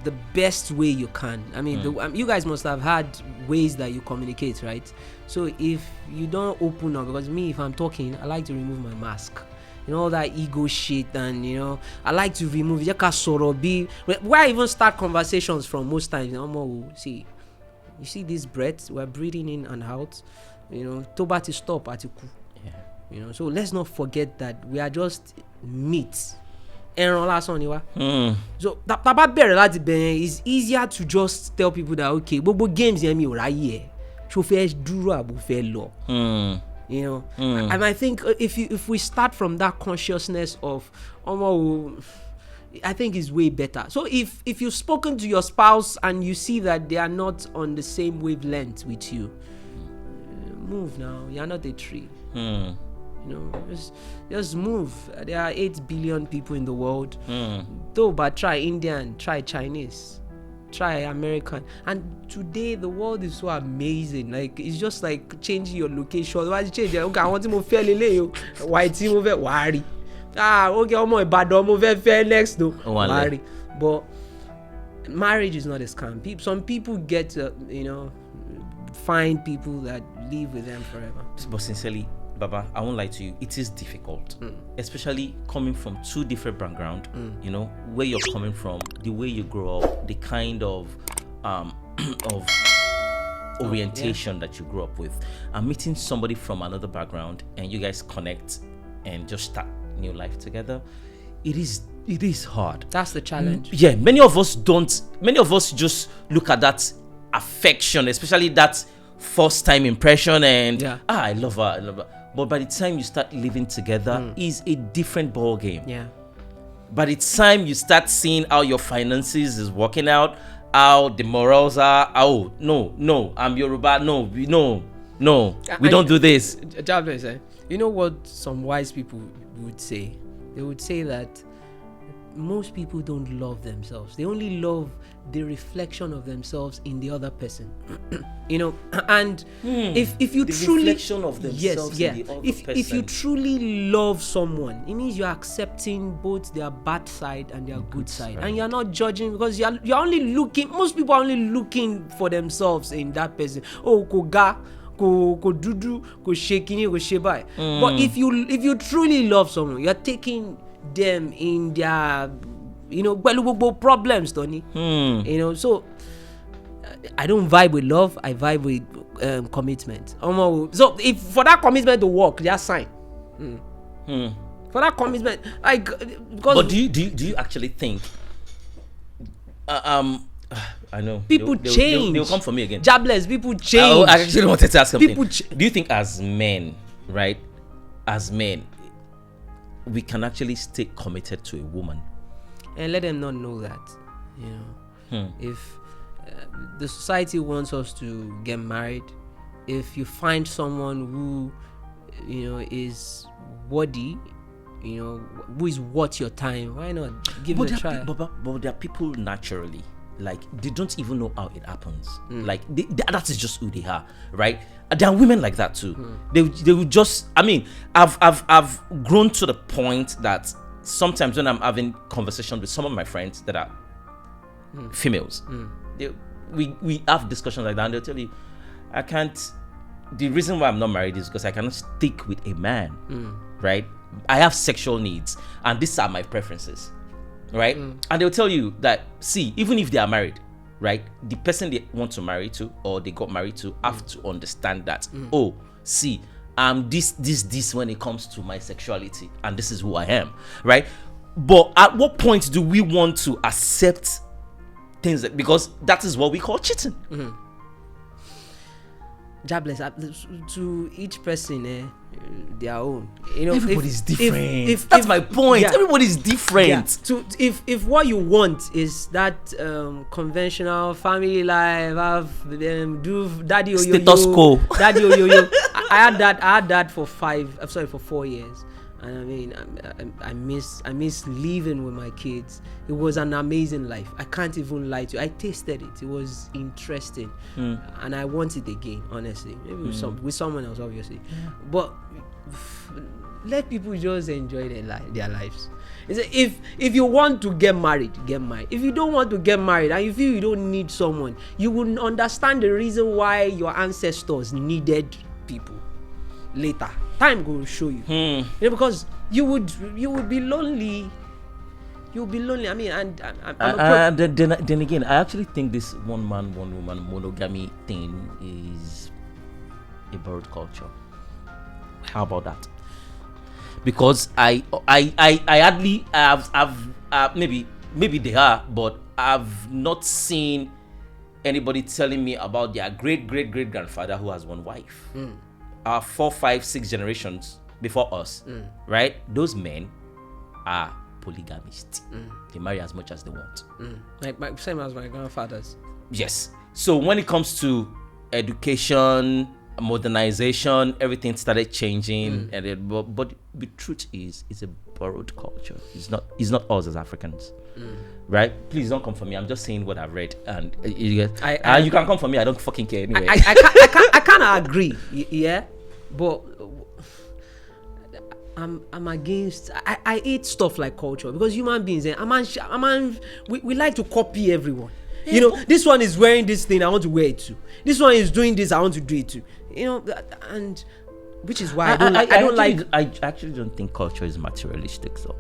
the best way you can. I mean, you guys must have had ways that you communicate, right? So if you don't open up, because me, if I'm talking, I like to remove my mask. You know, all that ego shit, and you know, I like to remove where I even start conversations from most times. See, you see this breath, we're breathing in and out. You know, toba to stop at you know, so let's not forget that we are just meat. So it's easier to just tell people that okay, but games you know, and I think if we start from that consciousness of I think it's way better. So if you've spoken to your spouse and you see that they are not on the same wavelength with you, move now. You're not a tree. You know, just move. There are 8 billion people in the world. But try Indian, try Chinese, try American. And today the world is so amazing. Like it's just like changing your location. Why change? Okay, I want to move fairly. White team move worry. Okay, I'm move fair next though. Worry. But marriage is not a scam. Some people get you know, find people that live with them forever. But sincerely, Baba, I won't lie to you, it is difficult, especially coming from two different backgrounds. You know, where you're coming from, the way you grow up, the kind of orientation that you grew up with, and meeting somebody from another background, and you guys connect and just start new life together. It is hard. That's the challenge. Yeah, many of us just look at that affection, especially that first time impression, and I love her. But by the time you start living together, is a different ball game. Yeah. By the time you start seeing how your finances is working out, how the morals are, no, I'm Yoruba, no, we don't do this. You know what some wise people would say? They would say that most people don't love themselves. They only love the reflection of themselves in the other person. You know, and if you the truly reflection of themselves in the other person. If you truly love someone, it means you're accepting both their bad side and their good side, right. And you're not judging, because you're only looking. Most people are only looking for themselves in that person. Koga, ko dudu, ko shekini, ko shebai. But if you truly love someone, you're taking them in their, you know, problems, Tony. You know, so I don't vibe with love. I vibe with commitment. So if for that commitment to work, just sign. For that commitment, like, because. But do you actually think? I know people change. They'll come for me again. Jobless people change. I actually wanted to ask something. Do you think as men, right? As men, we can actually stay committed to a woman? And let them not know that, you know. If the society wants us to get married, if you find someone who, you know, is worthy, you know, who is worth your time, why not give it a try? But there are people naturally, like, they don't even know how it happens. Like, that is just who they are, right? There are women like that too. They will just, I mean, I've grown to the point that sometimes when I'm having conversations with some of my friends that are females, we have discussions like that, and they'll tell you, I can't. The reason why I'm not married is because I cannot stick with a man, right? I have sexual needs, and these are my preferences, right? And they'll tell you that, see, even if they are married, right, the person they want to marry to or they got married to have to understand that, oh, see, I'm this when it comes to my sexuality, and this is who I am, right? But at what point do we want to accept things that, because that is what we call cheating? Jobless, to each person, their own. You know, everybody's different. That's my point. Yeah. Everybody's different. Yeah. So if what you want is that conventional family life, do daddy yo yo status quo, daddy yo yo yo. I had that for 4 years. And I mean, I miss living with my kids. It was an amazing life. I can't even lie to you. I tasted it. It was interesting, and I want it again. Honestly, maybe with someone else, obviously. But let people just enjoy their lives. If you want to get married, get married. If you don't want to get married and you feel you don't need someone, you will understand the reason why your ancestors needed people later. Time will show you. You know, because you would be lonely. You'll be lonely. I mean, then again, I actually think this one man, one woman monogamy thing is a borrowed culture. How about that? Because I hardly have maybe they are, but I've not seen anybody telling me about their great grandfather who has one wife. Our 4, 5, 6 generations before us, right? Those men are polygamists. They marry as much as they want. Like same as my grandfathers. Yes. So when it comes to education, modernization, everything started changing, but the truth is, it's a borrowed culture. It's not us as Africans, right? Please don't come for me. I'm just saying what I've read, and you can come for me. I don't fucking care anyway. I kind of agree, yeah, but I'm against. I hate stuff like culture because human beings, we like to copy everyone. You know, this one is wearing this thing, I want to wear it too. This one is doing this, I want to do it too. You know, and which is why I actually don't think culture is materialistic. So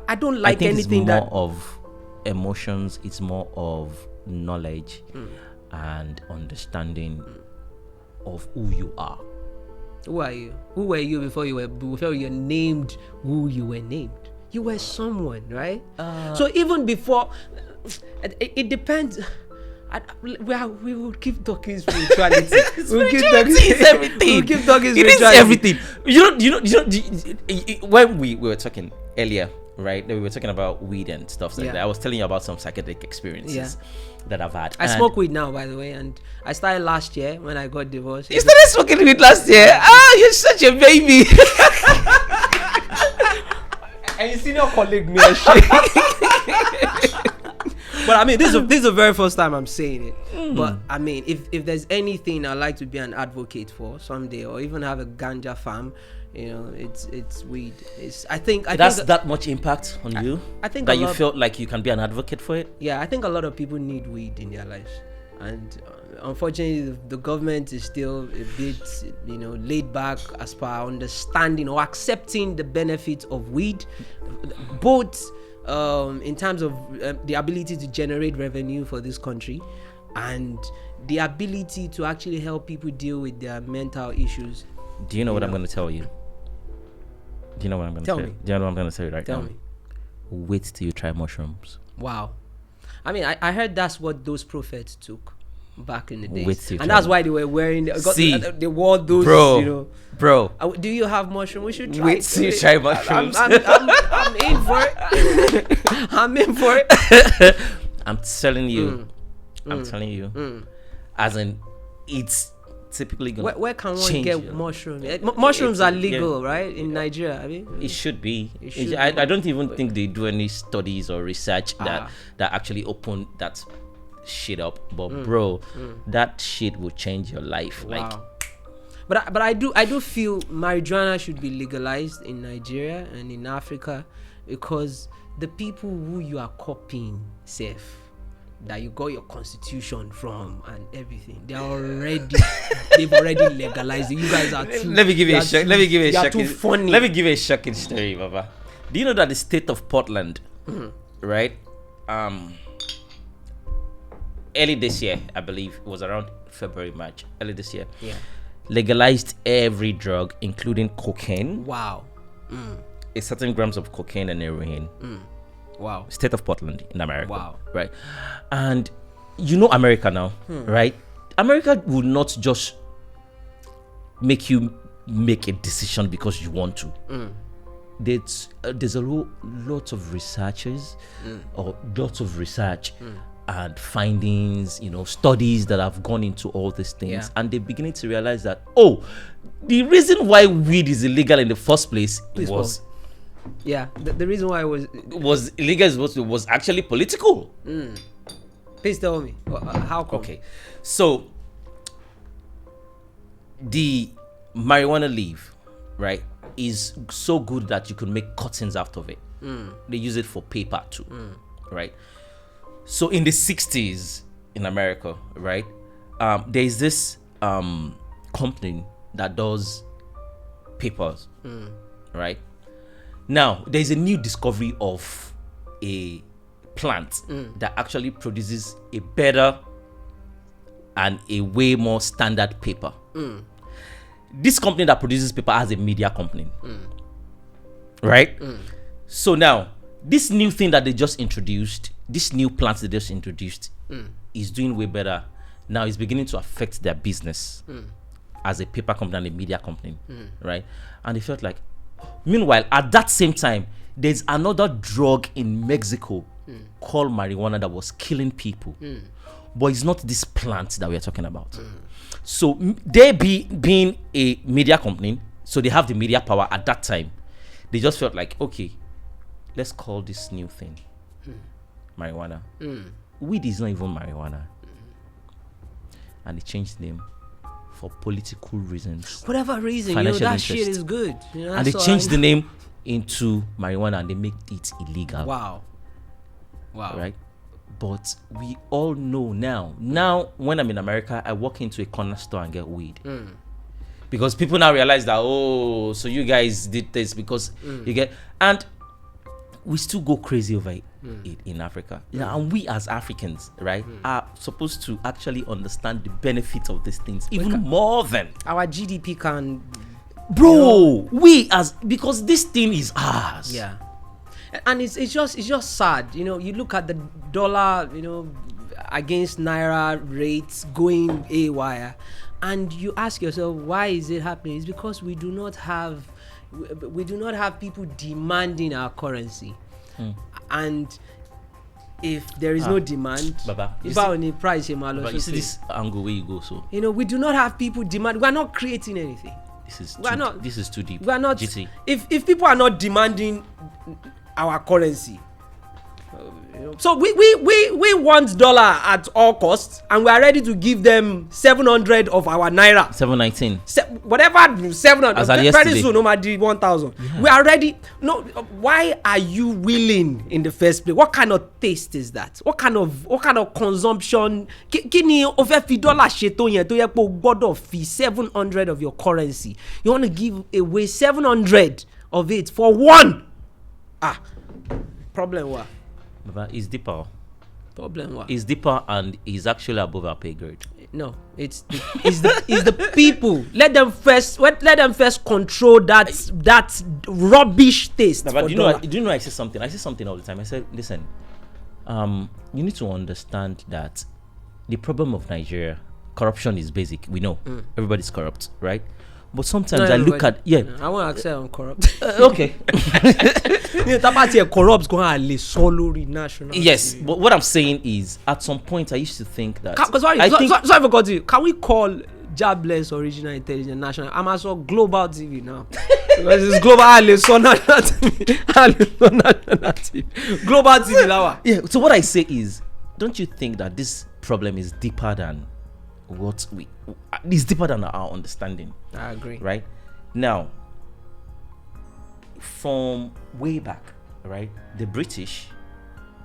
I don't like anything it's more of emotions. It's more of knowledge and understanding of who you are. Who are you? Who were you before you were named who you were named? You were someone, right? So even before. It depends. We will keep talking spirituality. We'll keep talking everything. We'll keep talking it spirituality. Is everything. You know. When we were talking earlier, right? We were talking about weed and stuff like that. I was telling you about some psychedelic experiences that I've had. I smoke weed now, by the way, and I started last year when I got divorced. You started smoking weed last year? You're such a baby. And your senior colleague me and shit. But I mean, this is the very first time I'm saying it. But I mean, if there's anything I'd like to be an advocate for someday, or even have a ganja farm, you know, it's weed. I think that much impact on you. I think that you felt like you can be an advocate for it. Yeah, I think a lot of people need weed in their lives, and unfortunately, the government is still a bit, you know, laid back as per understanding or accepting the benefits of weed, both. In terms of the ability to generate revenue for this country and the ability to actually help people deal with their mental issues. Do you know what I'm going to tell you? Do you know what I'm going to tell you? Do you know what I'm going to say right now? Tell me. Wait till you try mushrooms. Wow. I mean, I heard that's what those prophets took back in the days, and that's why they were wearing. They wore those, bro, you know. Bro, do you have mushroom? We should try. Wait till you try mushrooms. I'm in for it. I'm in for it. I'm telling you. I'm telling you. As in, it's typically going. Where can one get mushrooms? Mushrooms are legal, right, in Nigeria? I mean, it should be. I don't even think they do any studies or research that actually open that shit up, but bro, that shit will change your life. Wow. Like, but I do feel marijuana should be legalized in Nigeria and in Africa, because the people who you are copying, safe, that you got your constitution from and everything, they've already legalized it. You guys are too. Let me give you a shock. Let me give you a shocking. Too funny. Let me give you a shocking story, Baba. Do you know that the state of Portland, right? Early this year, I believe it was around February, March. Early this year, legalized every drug, including cocaine. Wow. A certain grams of cocaine and heroin. Wow. State of Portland in America. Wow. Right. And you know America now, right? America will not just make you make a decision because you want to. There's a lot of researchers or lots of research and findings, you know, studies that have gone into all these things, and they're beginning to realize that the reason why weed is illegal in the first place was the reason why it was illegal was actually political. Please tell me how come? Okay, so the marijuana leaf, right, is so good that you could make curtains out of it. They use it for paper too, right? So in the 60s in America, right, there is this company that does papers, right? Now there's a new discovery of a plant that actually produces a better and a way more standard paper. This company that produces paper has a media company, right? So now this new thing that they just introduced, this new plant they just introduced, is doing way better. Now it's beginning to affect their business as a paper company and a media company, right? And they felt like, meanwhile, at that same time, there's another drug in Mexico called marijuana that was killing people. But it's not this plant that we're talking about. So they being a media company, so they have the media power at that time. They just felt like, okay, let's call this new thing marijuana. Weed is not even marijuana. And they changed the name for political reasons. Whatever reason, Financial that interest. shit is good. And they changed the name into marijuana and they make it illegal. Wow. Right? But we all know now when I'm in America, I walk into a corner store and get weed. Because people now realize that, oh, so you guys did this because you get, and we still go crazy over it in Africa. Yeah, and we as Africans, right, are supposed to actually understand the benefits of these things even more than our GDP can. Bro, we as, because this thing is ours. Yeah. And it's just sad, you look at the dollar, against naira rates going haywire, and you ask yourself, why is it happening? It's because we do not have people demanding our currency. And if there is no demand, Baba, you see this angle where you go, so we do not have people demand. We are not creating anything. This is too deep. We are not. GT. If people are not demanding our currency, so we want dollar at all costs, and we are ready to give them 700 of our naira. 719. Whatever 700. As at Very yesterday. soon, no matter 1,000. Yeah. We are ready. No, why are you willing in the first place? What kind of taste is that? What kind of consumption? Kini over $50 sheto yen to yepo god of fee 700 of your currency. You want to give away 700 of it for one? Problem what? But it's deeper. Problem what? It's deeper and is actually above our pay grade. No, it's the people. Let them first control that rubbish taste. No, but do you know I say something? I say something all the time. I said, listen, you need to understand that the problem of Nigeria, corruption is basic. We know everybody's corrupt, right? But sometimes I look at I want to accept I'm corrupt. Okay. Corrupt going to national. Yes, but what I'm saying is, at some point I used to think that. Sorry for cutting you. Can we call Jobless Original Intelligence National? I'm also Global TV now. Because it's Global TV. Global TV now. Yeah. So what I say is, don't you think that this problem is deeper than it's deeper than our understanding? I agree. Right now, from way back, right, the British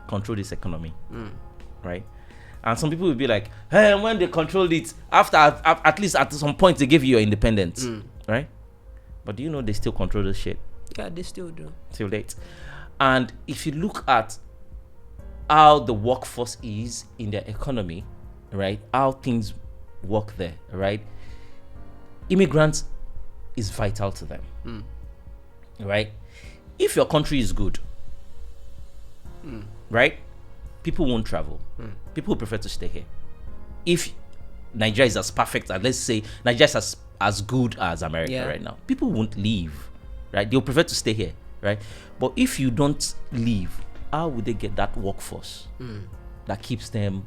control this economy, right, and some people will be like, hey, when they controlled it, after at least at some point they gave you your independence, right? But do you know they still control this shit? Yeah, they still do till date. And if you look at how the workforce is in their economy, right, how things work there, right, immigrants is vital to them, right? If your country is good, right, people won't travel. People will prefer to stay here. If Nigeria is as perfect as, let's say, Nigeria is as good as America right now, people won't leave, right? They'll prefer to stay here, right? But if you don't leave, how would they get that workforce that keeps them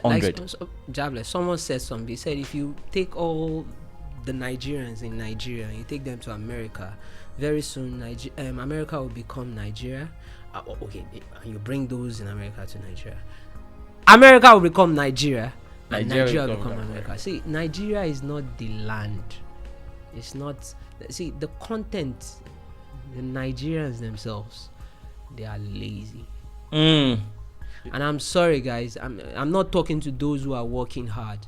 100? Jobless. Someone said something. He said if you take all the Nigerians in Nigeria and you take them to America, very soon America will become Nigeria. Okay, and you bring those in America to Nigeria, America will become Nigeria, and Nigeria will become America. See, Nigeria is not the land. It's not. See, the content, the Nigerians themselves, they are lazy. And I'm sorry, guys. I'm not talking to those who are working hard,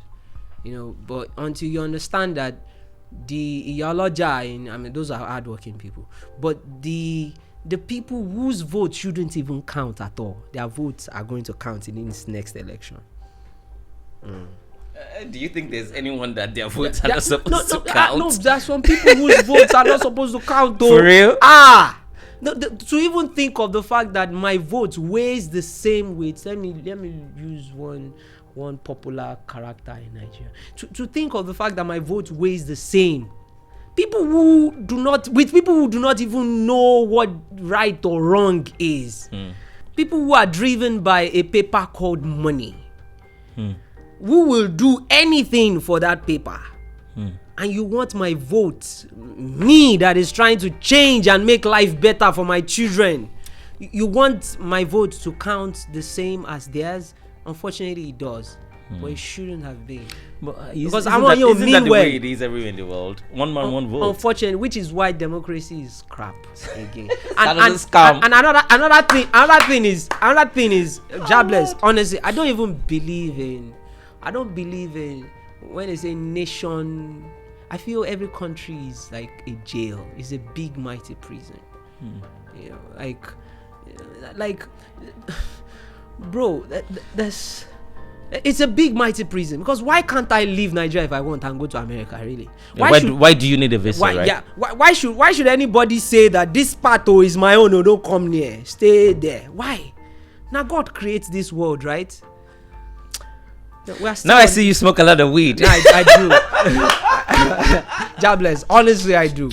But until you understand that the Iyaloja, those are hardworking people. But the people whose votes shouldn't even count at all, their votes are going to count in this next election. Do you think there's anyone that their votes are not supposed to count? No, there's some people whose votes are not supposed to count, though. For real? To even think of the fact that my vote weighs the same weight. Let me use one popular character in Nigeria. To think of the fact that my vote weighs the same. People who do not even know what right or wrong is. People who are driven by a paper called money. Who will do anything for that paper. And you want my vote, me that is trying to change and make life better for my children, you want my vote to count the same as theirs? Unfortunately, it does. But it shouldn't have been. Because I want you to mean that the way it is everywhere in the world. One man, one vote. Unfortunately, which is why democracy is crap again. and another thing is jobless. Honestly, I don't believe in when they say nation. I feel every country is like a jail. It's a big mighty prison. Bro, it's a big mighty prison. Because why can't I leave Nigeria if I want and go to America? Really? Why do you need a visa? Right? Yeah. Why should anybody say that this part is my own? Don't come near. Stay there. Why? Now God creates this world, right? Now I see you smoke a lot of weed. I do. Jobless. Honestly, I do.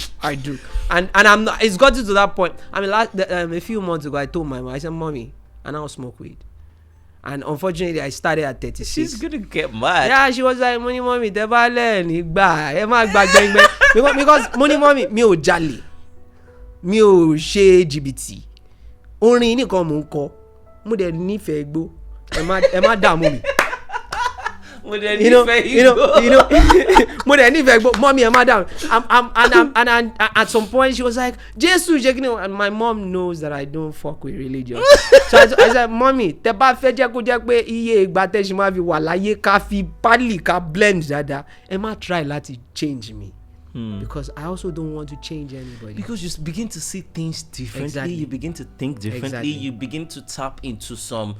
And I'm not. It's gotten to that point. A few months ago, I told my mom. I said, "Mommy, I now smoke weed." And unfortunately, I started at 36. She's gonna get mad. Yeah, she was like, "Mommy, because mommy, me ò jalè, me ò ṣe jìbìtì, orin nìkan mò ń kọ, mo dẹ̀ nífẹ̀ẹ́ igbó, ẹ má dààmú mi." Mommy and madam, and at some point she was like, Jesus, and my mom knows that I don't fuck with religion. So I said, Mommy, te ba fe je ko je pe iye igba te si ma fi wà láyé ká fi pali ká blend dada, ẹ má try láti change me. Because I also don't want to change anybody. Because you begin to see things differently. Exactly. You begin to think differently. Exactly. You begin to tap into some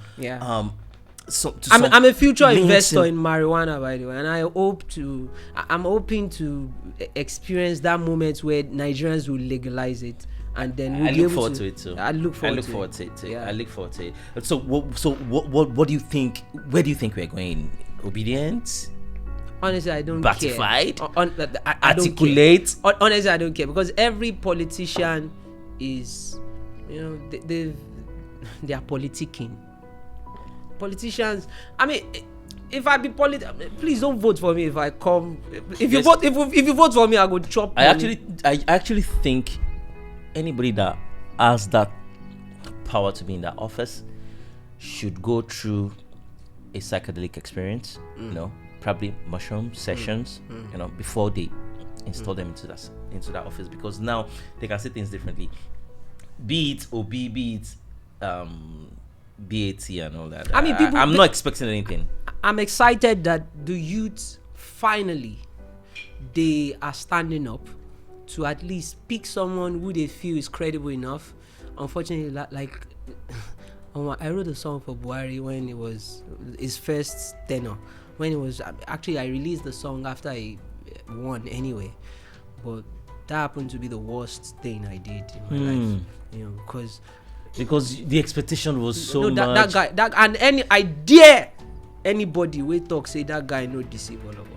I'm a future investor in marijuana, by the way, and I'm hoping to experience that moment where Nigerians will legalize it, and then we'll I look forward to it too. I look forward to it. Yeah. I look forward to it. So what do you think? Where do you think we're going? Obedient? Honestly, I don't Batified? care. Articulate? Honestly, I don't care, because every politician is, they are politicking. Politicians, if I be please don't vote for me if I come. If you vote for me, I go chop money. I actually think anybody that has that power to be in that office should go through a psychedelic experience, probably mushroom sessions, before they install them into that office, because now they can see things differently. Be it OB, be it BAT and all that. I'm not expecting anything. I'm excited that the youth finally they are standing up to at least pick someone who they feel is credible enough. Unfortunately, I wrote a song for Buhari when it was his first tenure. When it was actually, I released the song after I won anyway, but that happened to be the worst thing I did in my life, because the expectation was so much. That guy, and I dare anybody we talk say that guy no deceive all of us.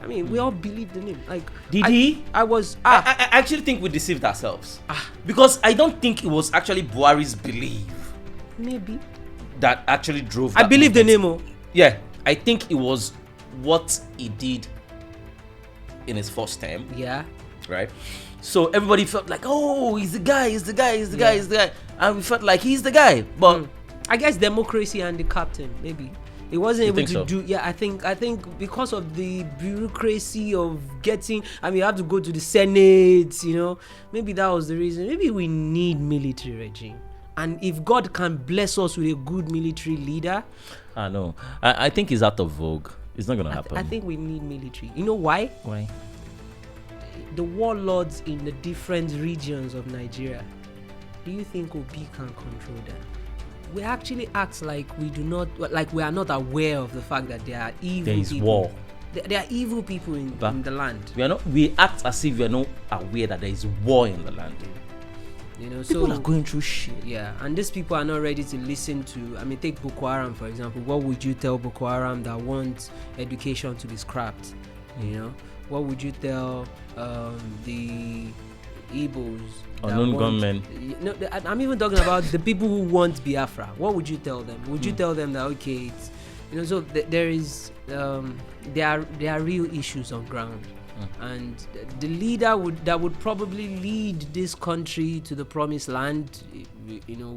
We all believed in him. Did he? I actually think we deceived ourselves. Because I don't think it was actually Buhari's belief. Maybe. That actually drove. I believe the name. Yeah, I think it was what he did in his first term. Yeah. Right. So everybody felt like, oh, he's the guy, and we felt like he's the guy. But I guess democracy and the captain, maybe. He wasn't You able think to so? do. Yeah, I think because of the bureaucracy of getting. I mean, you have to go to the Senate. You know, maybe that was the reason. Maybe we need military regime. And if God can bless us with a good military leader, I know. I think it's out of vogue. It's not gonna happen. I think we need military. You know why? Why? The warlords in the different regions of Nigeria. Do you think Obi can control them? We actually act like we do not, like we are not aware of the fact that there are evil There is people. war. There are evil people in the land. We act as if we are not aware that there is war in the land. You know, People so are going through shit. yeah, and these people are not ready to listen to. I mean, take Boko Haram for example. What would you tell Boko Haram that wants education to be scrapped? You know, what would you tell the Igbos? Unknown gunmen. No, I'm even talking about the people who want Biafra. What would you tell them? Would you tell them that okay, it's, you know, so there are real issues on ground. And the leader that would probably lead this country to the promised land, you know,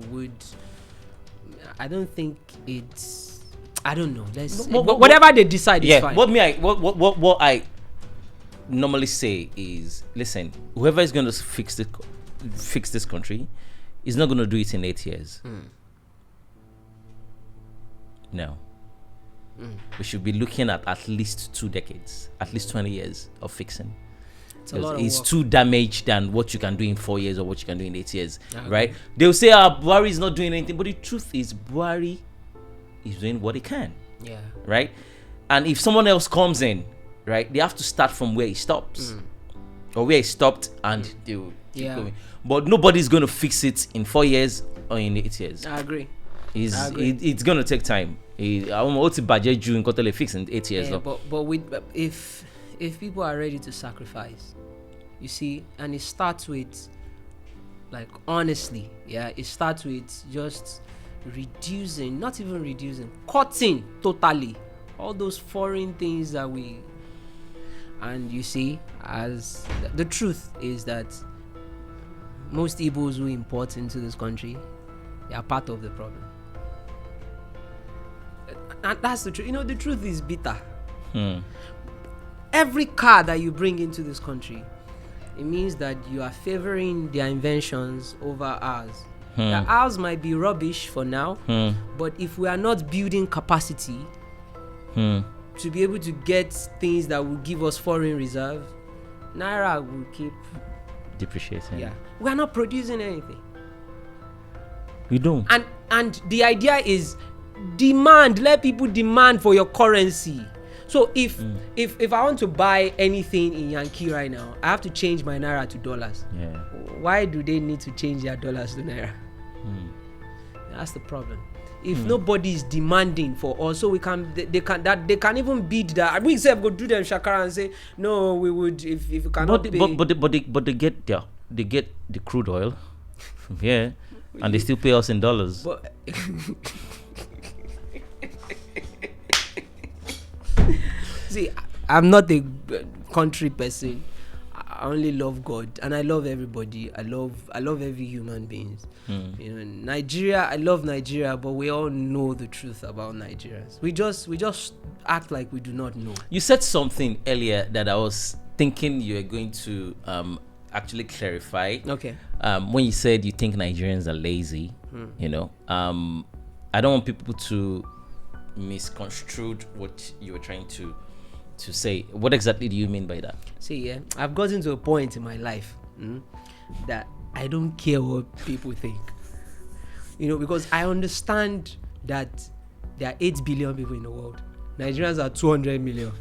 I don't think it's, I don't know. Whatever they decide is fine. What I normally say is, listen, whoever is going to fix this country is not going to do it in 8 years. No. We should be looking at least 2 decades, at least 20 years of fixing. It's too damaged than what you can do in 4 years or what you can do in 8 years, right? They'll say, Buhari is not doing anything, but the truth is Buhari is doing what he can, right? And if someone else comes in, right, they have to start from where he stops or where he stopped, and they will keep going. But nobody's going to fix it in 4 years or in 8 years. I agree. It's going to take time. I want to budget June got fix in 8 years. Yeah, but if people are ready to sacrifice, you see, and it starts with, like, honestly, it starts with just reducing, not even reducing, cutting totally all those foreign things that we. And you see, as the truth is that most Igbos who import into this country, they are part of the problem. And that's the truth. You know, the truth is bitter. Every car that you bring into this country, it means that you are favoring their inventions over ours. Now, ours might be rubbish for now, but if we are not building capacity to be able to get things that will give us foreign reserve, Naira will keep depreciating. Yeah, we are not producing anything. We don't. And the idea is demand. Let people demand for your currency. So if I want to buy anything in Yankee right now, I have to change my Naira to dollars. Yeah. Why do they need to change their dollars to Naira? That's the problem. If nobody is demanding for us, so they can even bid that. We say go do them shakara and say no, we would if you cannot pay. But they get the crude oil from here, and they still pay us in dollars. But see, I'm not a country person. I only love God and I love everybody. I love every human being. You know, Nigeria, I love Nigeria, but we all know the truth about Nigerians. We just act like we do not know. You said something earlier that I was thinking you were going to actually clarify. Okay. When you said you think Nigerians are lazy, you know, I don't want people to misconstrue what you were trying to say. What exactly do you mean by that? See, I've gotten to a point in my life that I don't care what people think. You know, because I understand that there are 8 billion people in the world. Nigerians are 200 million.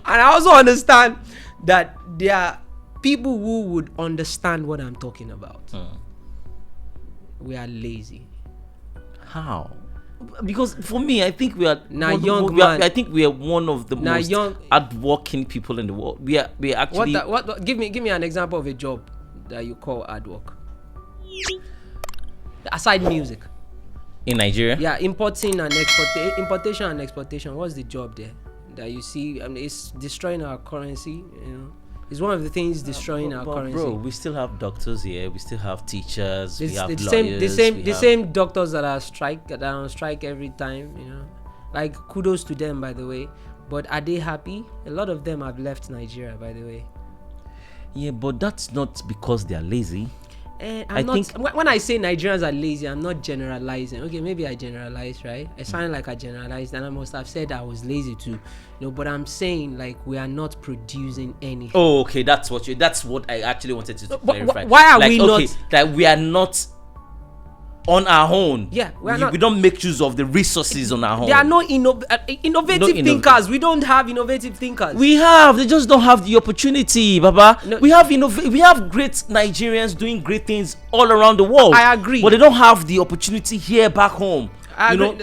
And I also understand that there are people who would understand what I'm talking about. We are lazy. How? Because for me, I think we are I think we are one of the most hardworking people in the world. We are actually. What? Give me an example of a job that you call hard work. Aside music. In Nigeria. Yeah, importation and exportation. What's the job there that you see? I mean, it's destroying our currency. You know, It's one of the things destroying our currency. Bro, we still have doctors here. We still have teachers. We have lawyers. The same doctors that are on strike every time. You know, like kudos to them, by the way. But are they happy? A lot of them have left Nigeria, by the way. Yeah, but that's not because they are lazy. I think when I say Nigerians are lazy, I'm not generalizing. Okay, maybe I generalized, right? I sound like I generalized, and I must have said I was lazy too. But I'm saying like we are not producing anything. Oh, okay, that's what I actually wanted to clarify. Why are we not? That we are not on our own. Yeah, we don't make use of the resources on our own. There are no innovative thinkers. We don't have innovative thinkers. We have. They just don't have the opportunity, Baba. No. We have great Nigerians doing great things all around the world. I agree. But they don't have the opportunity here back home.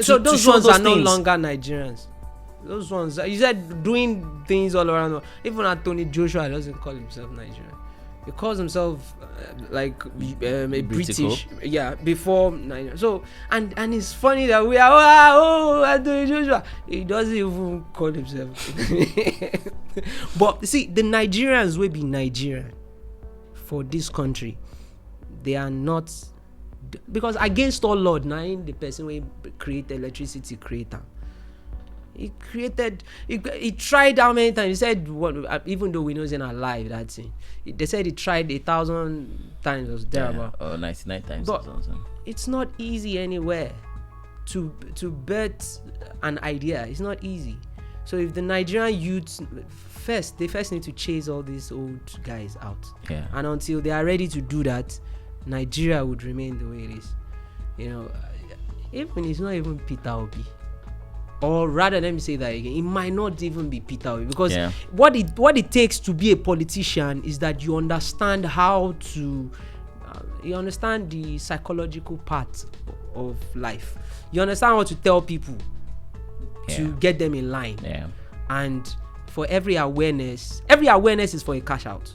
So those ones are no longer Nigerians. Those ones, you said doing things all around the world. Even Anthony Joshua doesn't call himself Nigerian. He calls himself a British, before 9. So and it's funny that we are Anthony Joshua. He doesn't even call himself. But see, the Nigerians will be Nigerian for this country. They are not, because against all Lord, the person who create electricity creator. He tried how many times? He said, even though we know he's not alive, that's it. They said he tried 1,000 times or thereabout. Or 99 times. But it's not easy anywhere to bet an idea. It's not easy. So if the Nigerian youths they first need to chase all these old guys out. Yeah. And until they are ready to do that, Nigeria would remain the way it is. Even it's not even Peter Obi. Or rather, let me say that again. It might not even be Peter Obi, because what it takes to be a politician is that you understand how to, you understand the psychological part of life. You understand how to tell people to get them in line. Yeah. And for every awareness is for a cash out.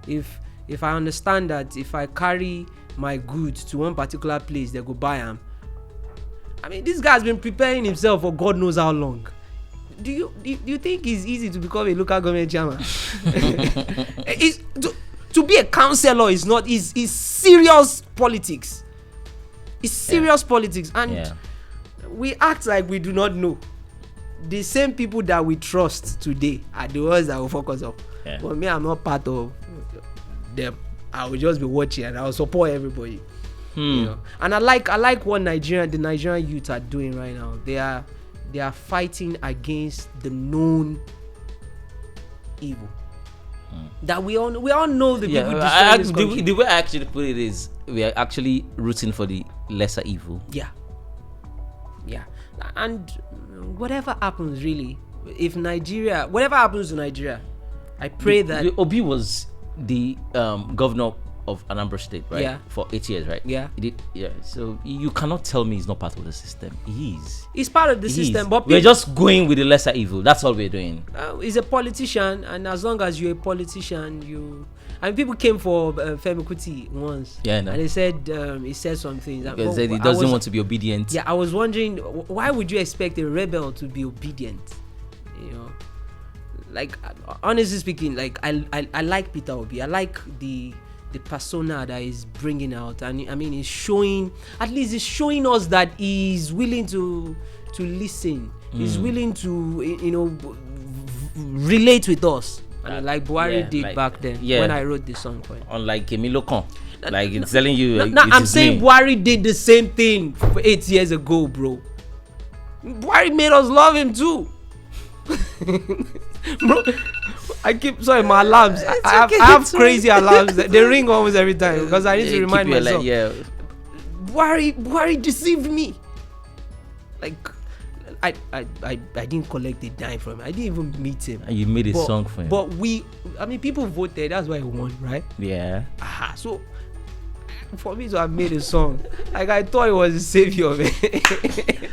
If I understand that if I carry my goods to one particular place, they go buy them. I mean, this guy's been preparing himself for God knows how long. Do you think it's easy to become a local government chairman? To be a councillor is not. Is serious politics. It's serious politics, and we act like we do not know. The same people that we trust today are the ones that will focus up. But me, I'm not part of them. I will just be watching and I will support everybody. And I like what the Nigerian youth are doing right now. They are fighting against the known evil that we all know. The people destroying this country. The way I actually put it is, we are actually rooting for the lesser evil. Yeah. And whatever happens, really, whatever happens to Nigeria, I pray that Obi was the governor of Anambra State, right? Yeah. For 8 years, right? Yeah. He did, yeah. So you cannot tell me he's not part of the system. He is. He's part of the system, but we're just going with the lesser evil. That's all we're doing. He's a politician, and as long as you're a politician, people came for Femi Kuti once. Yeah, no. And they said he said some things. He said he doesn't want to be obedient. Yeah, I was wondering, why would you expect a rebel to be obedient? Like, honestly speaking, like I like Peter Obi. I like the persona that he's bringing out, and I mean, he's showing us that he's willing to listen. He's willing to relate with us, and like Buhari did back then when I wrote this song for him. Unlike Emilio Con, it's telling you. I'm saying Buhari did the same thing 8 years ago, bro. Buhari made us love him too. Bro, my alarms. I have crazy alarms. They ring almost every time because I need to remind myself. Buhari deceived me. Like, I didn't collect a dime from him. I didn't even meet him. And you made a song for him. But people voted. That's why he won, right? Yeah. So for me to have made a song, like, I thought he was the savior of it.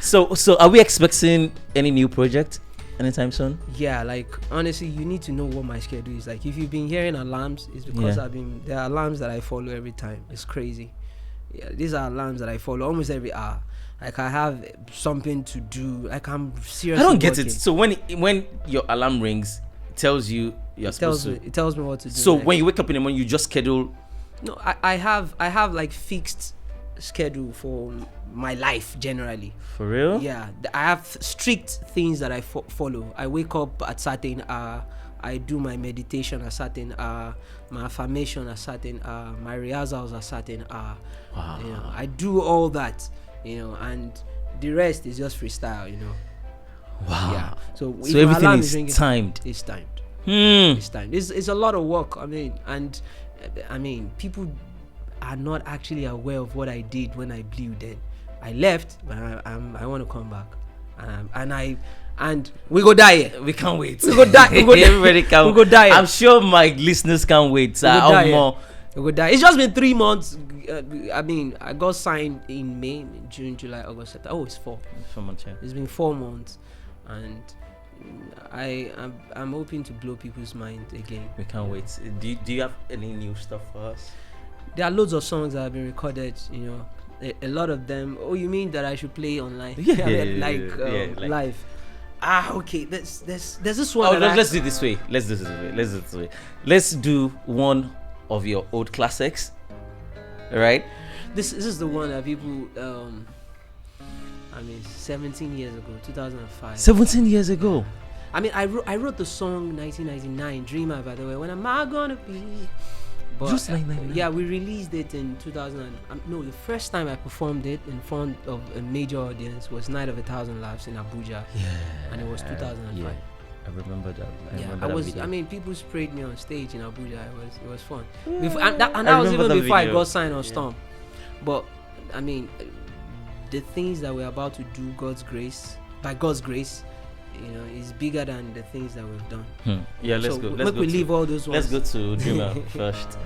So are we expecting any new project anytime soon? Yeah, like, honestly, you need to know what my schedule is. Like, if you've been hearing alarms, it's because there are alarms that I follow every time. It's crazy. Yeah, these are alarms that I follow almost every hour. Like, I have something to do. Like, I'm seriously I don't get working. it. So when your alarm rings, tells you you're supposed to. It tells me what to do. So next. when you wake up in the morning, you just schedule. No, I have like fixed schedule for my life generally. For real? Yeah, I have strict things that I follow. I wake up at certain hour. I do my meditation at certain hour, my affirmation at certain hour, my rehearsals at certain hour. Wow. You know, I do all that, and the rest is just freestyle, Wow. Yeah. So if So my alarm everything is ringing, timed. It's timed. Hmm. It's timed. It's a lot of work. I mean, people are not actually aware of what I did when I blew then. I left, but I want to come back, and we go die here. We can't wait. We go die. Everybody can't. We go die. I'm sure my listeners can't wait. We go die here. More. We go die. It's just been 3 months. I got signed in May, June, July, August, September. Oh, it's 4. 4 months. Yeah. It's been 4 months, and I'm hoping to blow people's mind again. We can't wait. Do you have any new stuff for us? There are loads of songs that have been recorded. A lot of them. Oh, you mean that I should play online? Like live. Okay. There's this Oh, one. let's do it this way. Let's do one of your old classics. Right? This is the one that people. 17 years ago, 2005. 17 years ago. I wrote the song 1999, Dreamer, by the way. When am I gonna be? But, Just 1999. yeah, we released it in 2000. No, the first time I performed it in front of a major audience was Night of 1,000 Laughs in Abuja. Yeah. And it was 2005. Yeah. I remember that. I was. Video. People sprayed me on stage in Abuja. It was fun. Yeah, Before, and that was even the before I video. got signed on Storm. But the things that we're about to do, by God's grace, is bigger than the things that we've done. Yeah, let's So go. we leave all those ones. Let's go to Dreamer first.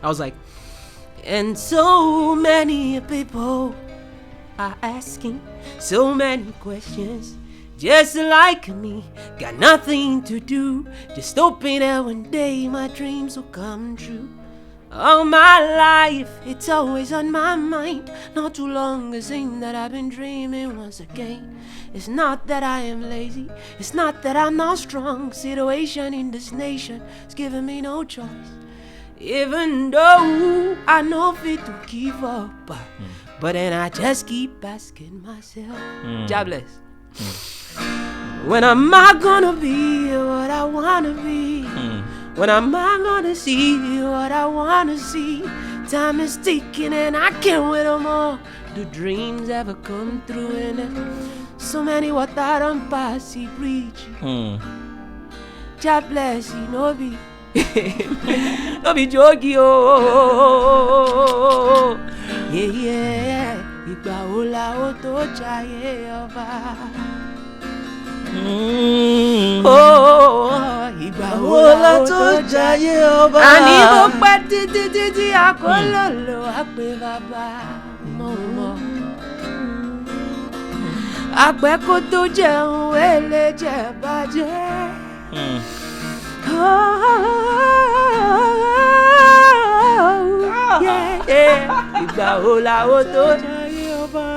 I was like, and so many people are asking so many questions, just like me, got nothing to do, just hoping that one day my dreams will come true. All my life, it's always on my mind. Not too long a thing that I've been dreaming once again. It's not that I am lazy, it's not that I'm not strong. Situation in this nation is giving me no choice. Even though I know fit to give up, but then I just keep asking myself, jobless. When am I gonna be what I wanna be? When am I gonna see what I wanna see? Time is ticking and I can't wait no more. Do dreams ever come true? And so many what I don't pass, he preach. God bless you, no be. No be joking, oh. Yeah. Ìgbà wo la ó tó jayé ọba? Ìgbà wo la tó jayé ọba? Àní mo pẹ́ títí àkólòlò àpè bàbá mọ̀. Àpẹ́ kó tó jẹun èlé jẹ bàjẹ́. Ìgbà wo la ó tó jayé ọba?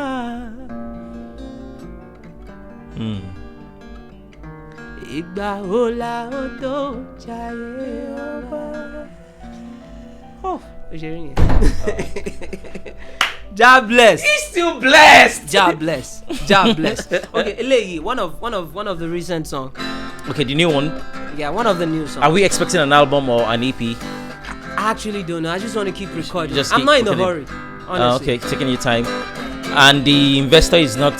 Ìgbà wo la ó tó jayé ọba? Oh, sharing it. God bless. He's still blessed. God bless. God bless. Okay, eléyìí, one of the recent songs. Okay, the new one. Yeah, one of the new songs. Are we expecting an album or an EP? I actually don't know. I just want to keep recording. Just I'm keep not in a recording. hurry. Honestly. Okay, taking your time. And the investor is not.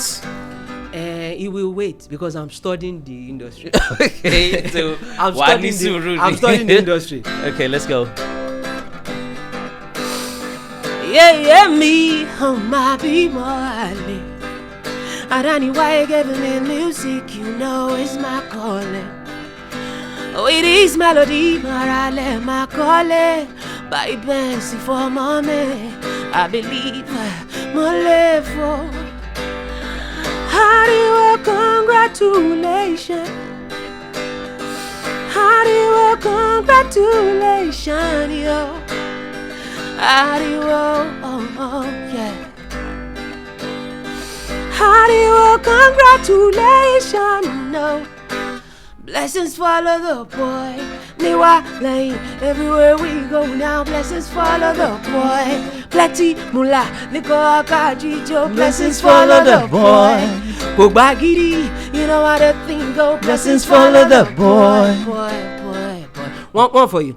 He will wait because I'm studying the industry. Okay, so I'm studying the industry. Okay, let's go. Yeah, me, my people, and anyway, giving me music, you know it's my calling. Oh, it is melody, morale, my calling. By Bensi for money, I believe my level. Hariwo, congratulations. Hariwo, congratulations, yo. Hariwo, oh, yeah. Honey, well, congratulations, no. Blessings follow the boy. Niwa lane, everywhere we go now. Blessings follow the boy. Plenty mula, niko akajijo. Blessings follow the boy. Bogagiri, you know how the thing go. Blessings follow the boy. Boy. One for you.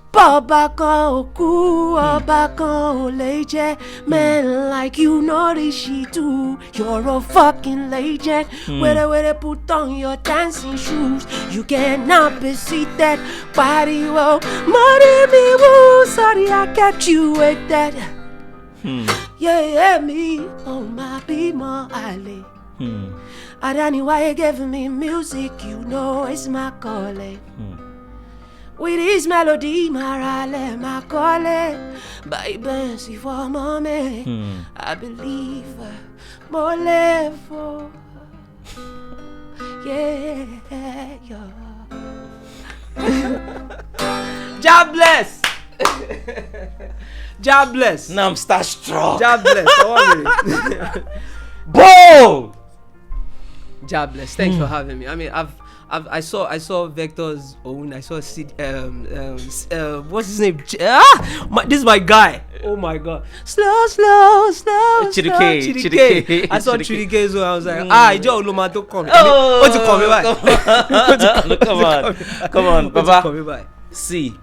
Baba kan oku, Baba kan leje. Man like you know this shit too. You're a fucking legend. Where they put on your dancing shoes, you cannot be seated. Body whoa, money me woo. Sorry I kept you with that. Yeah, me oh my be more alley. I don't know why you giving me music. You know it's my calling. With this melody, marale, my calling, baby, see for mommy. I believe more level. Yeah. God bless. God bless. Now I'm starstruck. God bless. Boom! God bless. Thanks for having me. I mean, I saw Vector's own. I saw what's his name? This is my guy. Oh my god. Slow. Chidike. I saw Chidike, so I was like, Joe Loma to come. What to come by? Come on, Baba. Come by. See,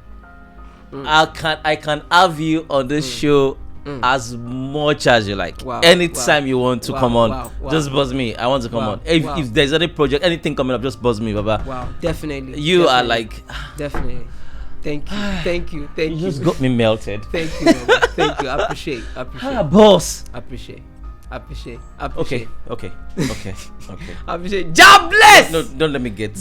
I can have you on this show as much as you like. Anytime you want to come on, just buzz me. I want to come on. If there's any project, anything coming up, just buzz me, Baba. Wow, definitely. You are like definitely. Thank you. You just got me melted. Thank you. Thank you. I appreciate. Boss. Appreciate. Okay. I appreciate. God bless. No, don't let me get.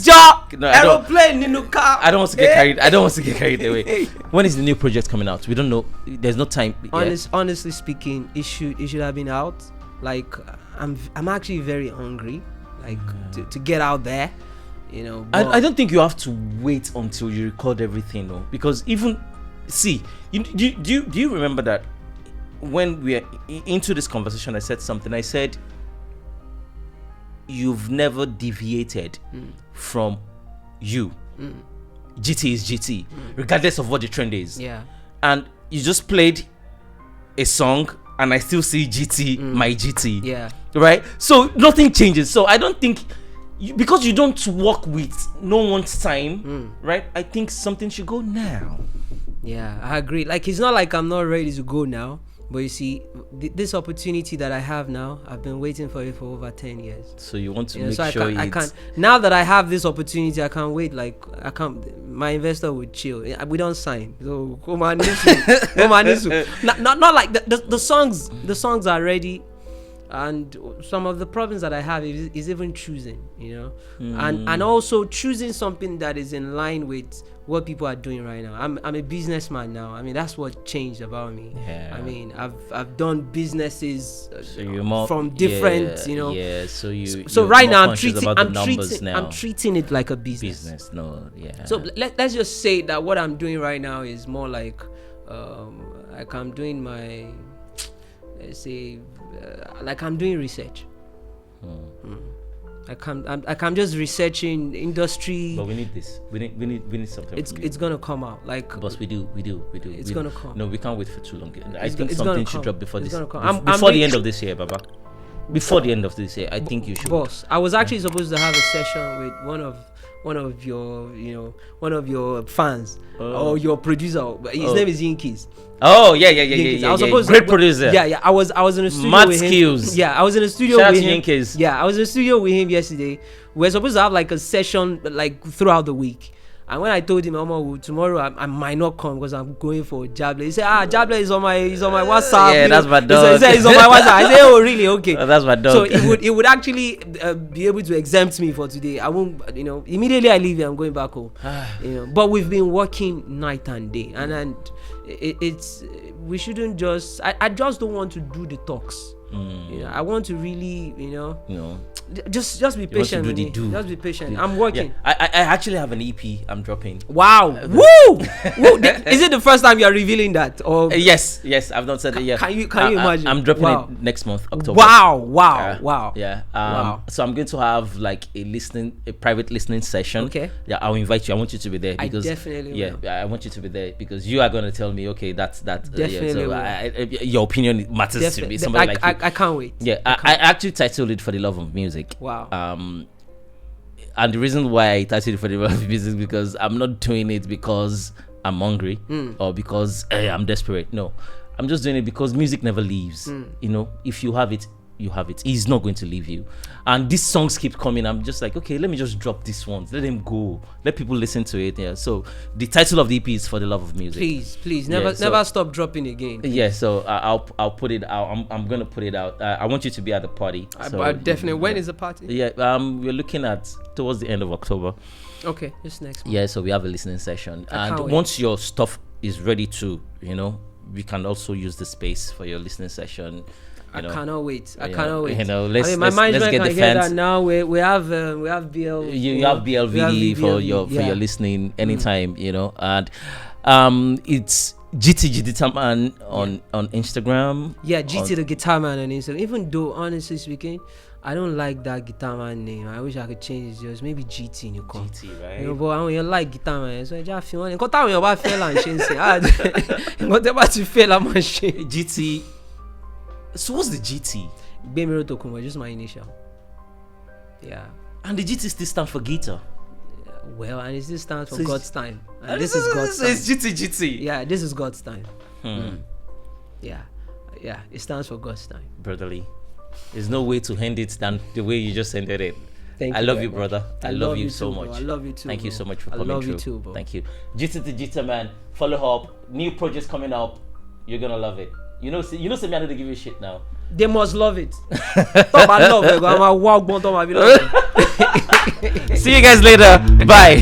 No, aeroplane in the car. I don't want to get carried. I don't want to get carried away. When is the new project coming out? We don't know. There's no time. Honestly speaking, it should have been out. Like I'm actually very hungry. Like to get out there. You know. I don't think you have to wait until you record everything, though, because even do you remember that when we are into this conversation, I said something. I said you've never deviated from you. GT is GT, regardless of what the trend is. Yeah. And you just played a song, and I still see GT, my GT. Yeah. Right. So nothing changes. So I don't think. Because you don't work with no one's time, right? I think something should go now. Yeah, I agree. Like, it's not like I'm not ready to go now, but you see, this opportunity that I have now, I've been waiting for it for over 10 years. So you want to make so sure I can't. Now that I have this opportunity, I can't wait. Like, I can't. My investor would chill. We don't sign. So not like the songs. The songs are ready. And some of the problems that I have is even choosing, you know, and also choosing something that is in line with what people are doing right now. I'm a businessman now. I mean, that's what changed about me. Yeah. I mean, I've done businesses from different, you know. Yeah. So right now I'm treating it like a business. No. Yeah. So let's just say that what I'm doing right now is more like I'm doing my, let's say. Like I'm doing research. I'm just researching industry. But we need this. We need something. It's gonna come out. Like, boss, we do. It's gonna come. No, we can't wait for too long. I think something should drop before this. Before the end of this year, Baba. Before the end of this year, I think you should. Boss, I was actually supposed to have a session with one of your fans or your producer. His name is Yinkis. Oh yeah. I was supposed great producer. Yeah. I was in the studio Mad with him. skills. Yeah, I was in the studio Shout with out to him. Yinkis. Yeah, I was in the studio with him yesterday. We were supposed to have like a session like throughout the week. And when I told him, tomorrow I might not come because I'm going for Jable. He said, Jable is on my WhatsApp. Yeah, that's my dog. He said he's on my WhatsApp. I said, oh really? Okay. That's my dog. So it would actually be able to exempt me for today. I won't, immediately I leave here, I'm going back home. But we've been working night and day, and it's we shouldn't just. I just don't want to do the talks. I want to really, Just be You want to patient do with the me. do. Just be patient. I'm working. Yeah. I actually have an EP I'm dropping. Wow. Woo! Is it the first time you are revealing that? Or Yes, I've not said it yet. Can you imagine? I'm dropping Wow. it next month, October. Wow. Yeah. Wow. So I'm going to have like a private listening session. Okay. Yeah, I'll invite you. I want you to be there because I definitely will. I want you to be there because you are going to tell me, okay, that's that. Definitely will. Your opinion matters to me. Somebody like you. I can't wait. Yeah, I actually titled it For the Love of Music. Wow. And the reason why I titled it For the Love of Music is because I'm not doing it because I'm hungry or because I'm desperate. No, I'm just doing it because music never leaves. You know, if you have it, you have it. He's not going to leave you. And these songs keep coming. I'm just like, okay, let me just drop these ones. Let them go. Let people listen to it. Yeah. So the title of the EP is For the Love of Music. Please, never stop dropping again. Yeah. So I'll put it out. I'm gonna put it out. I want you to be at the party. I definitely. When is the party? Yeah. We're looking at towards the end of October. Okay, just next month. Yeah. So we have a listening session, and can't wait. once your stuff is ready to, we can also use the space for your listening session. I cannot wait. I Yeah, cannot wait. Let's my management get can the hear fans. that now. We have BL. You have BLVD for your listening anytime, and it's GT the Guiterman on Instagram. Yeah, GT the Guiterman on Instagram. Even though honestly speaking, I don't like that Guiterman name. I wish I could change it. Just maybe GT in your call. GT, right? But I don't like Guiterman. So I just feel one. Because you about fail and change it. What about to fail and machine? GT. So what's the GT? Bemiro Tokunbo, just my initial. Yeah. And the GT still stands for guitar. Well, and it still stands for So God's time. And this is God's time. It's GT. Yeah, this is God's time. Yeah, it stands for God's time. Brotherly, there's no way to end it than the way you just ended it. Thank I you love very you, much. brother. I love you so too, much. Bro. I love you too. Thank you bro. so much for I coming love through. you too, bro. Thank you. GT the Guiterman. Follow up. New projects coming up. You're gonna love it. Me, I don't give you shit now. They must love it. Talk about love. I'm a wild one. Talk about See you guys later. Bye.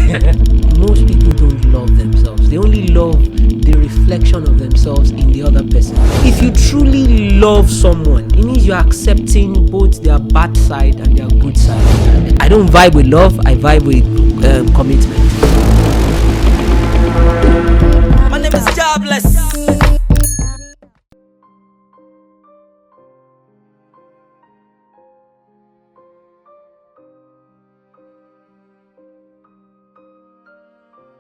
Most people don't love themselves. They only love the reflection of themselves in the other person. If you truly love someone, it means you're accepting both their bad side and their good side. I don't vibe with love. I vibe with commitment. My name is Jobless.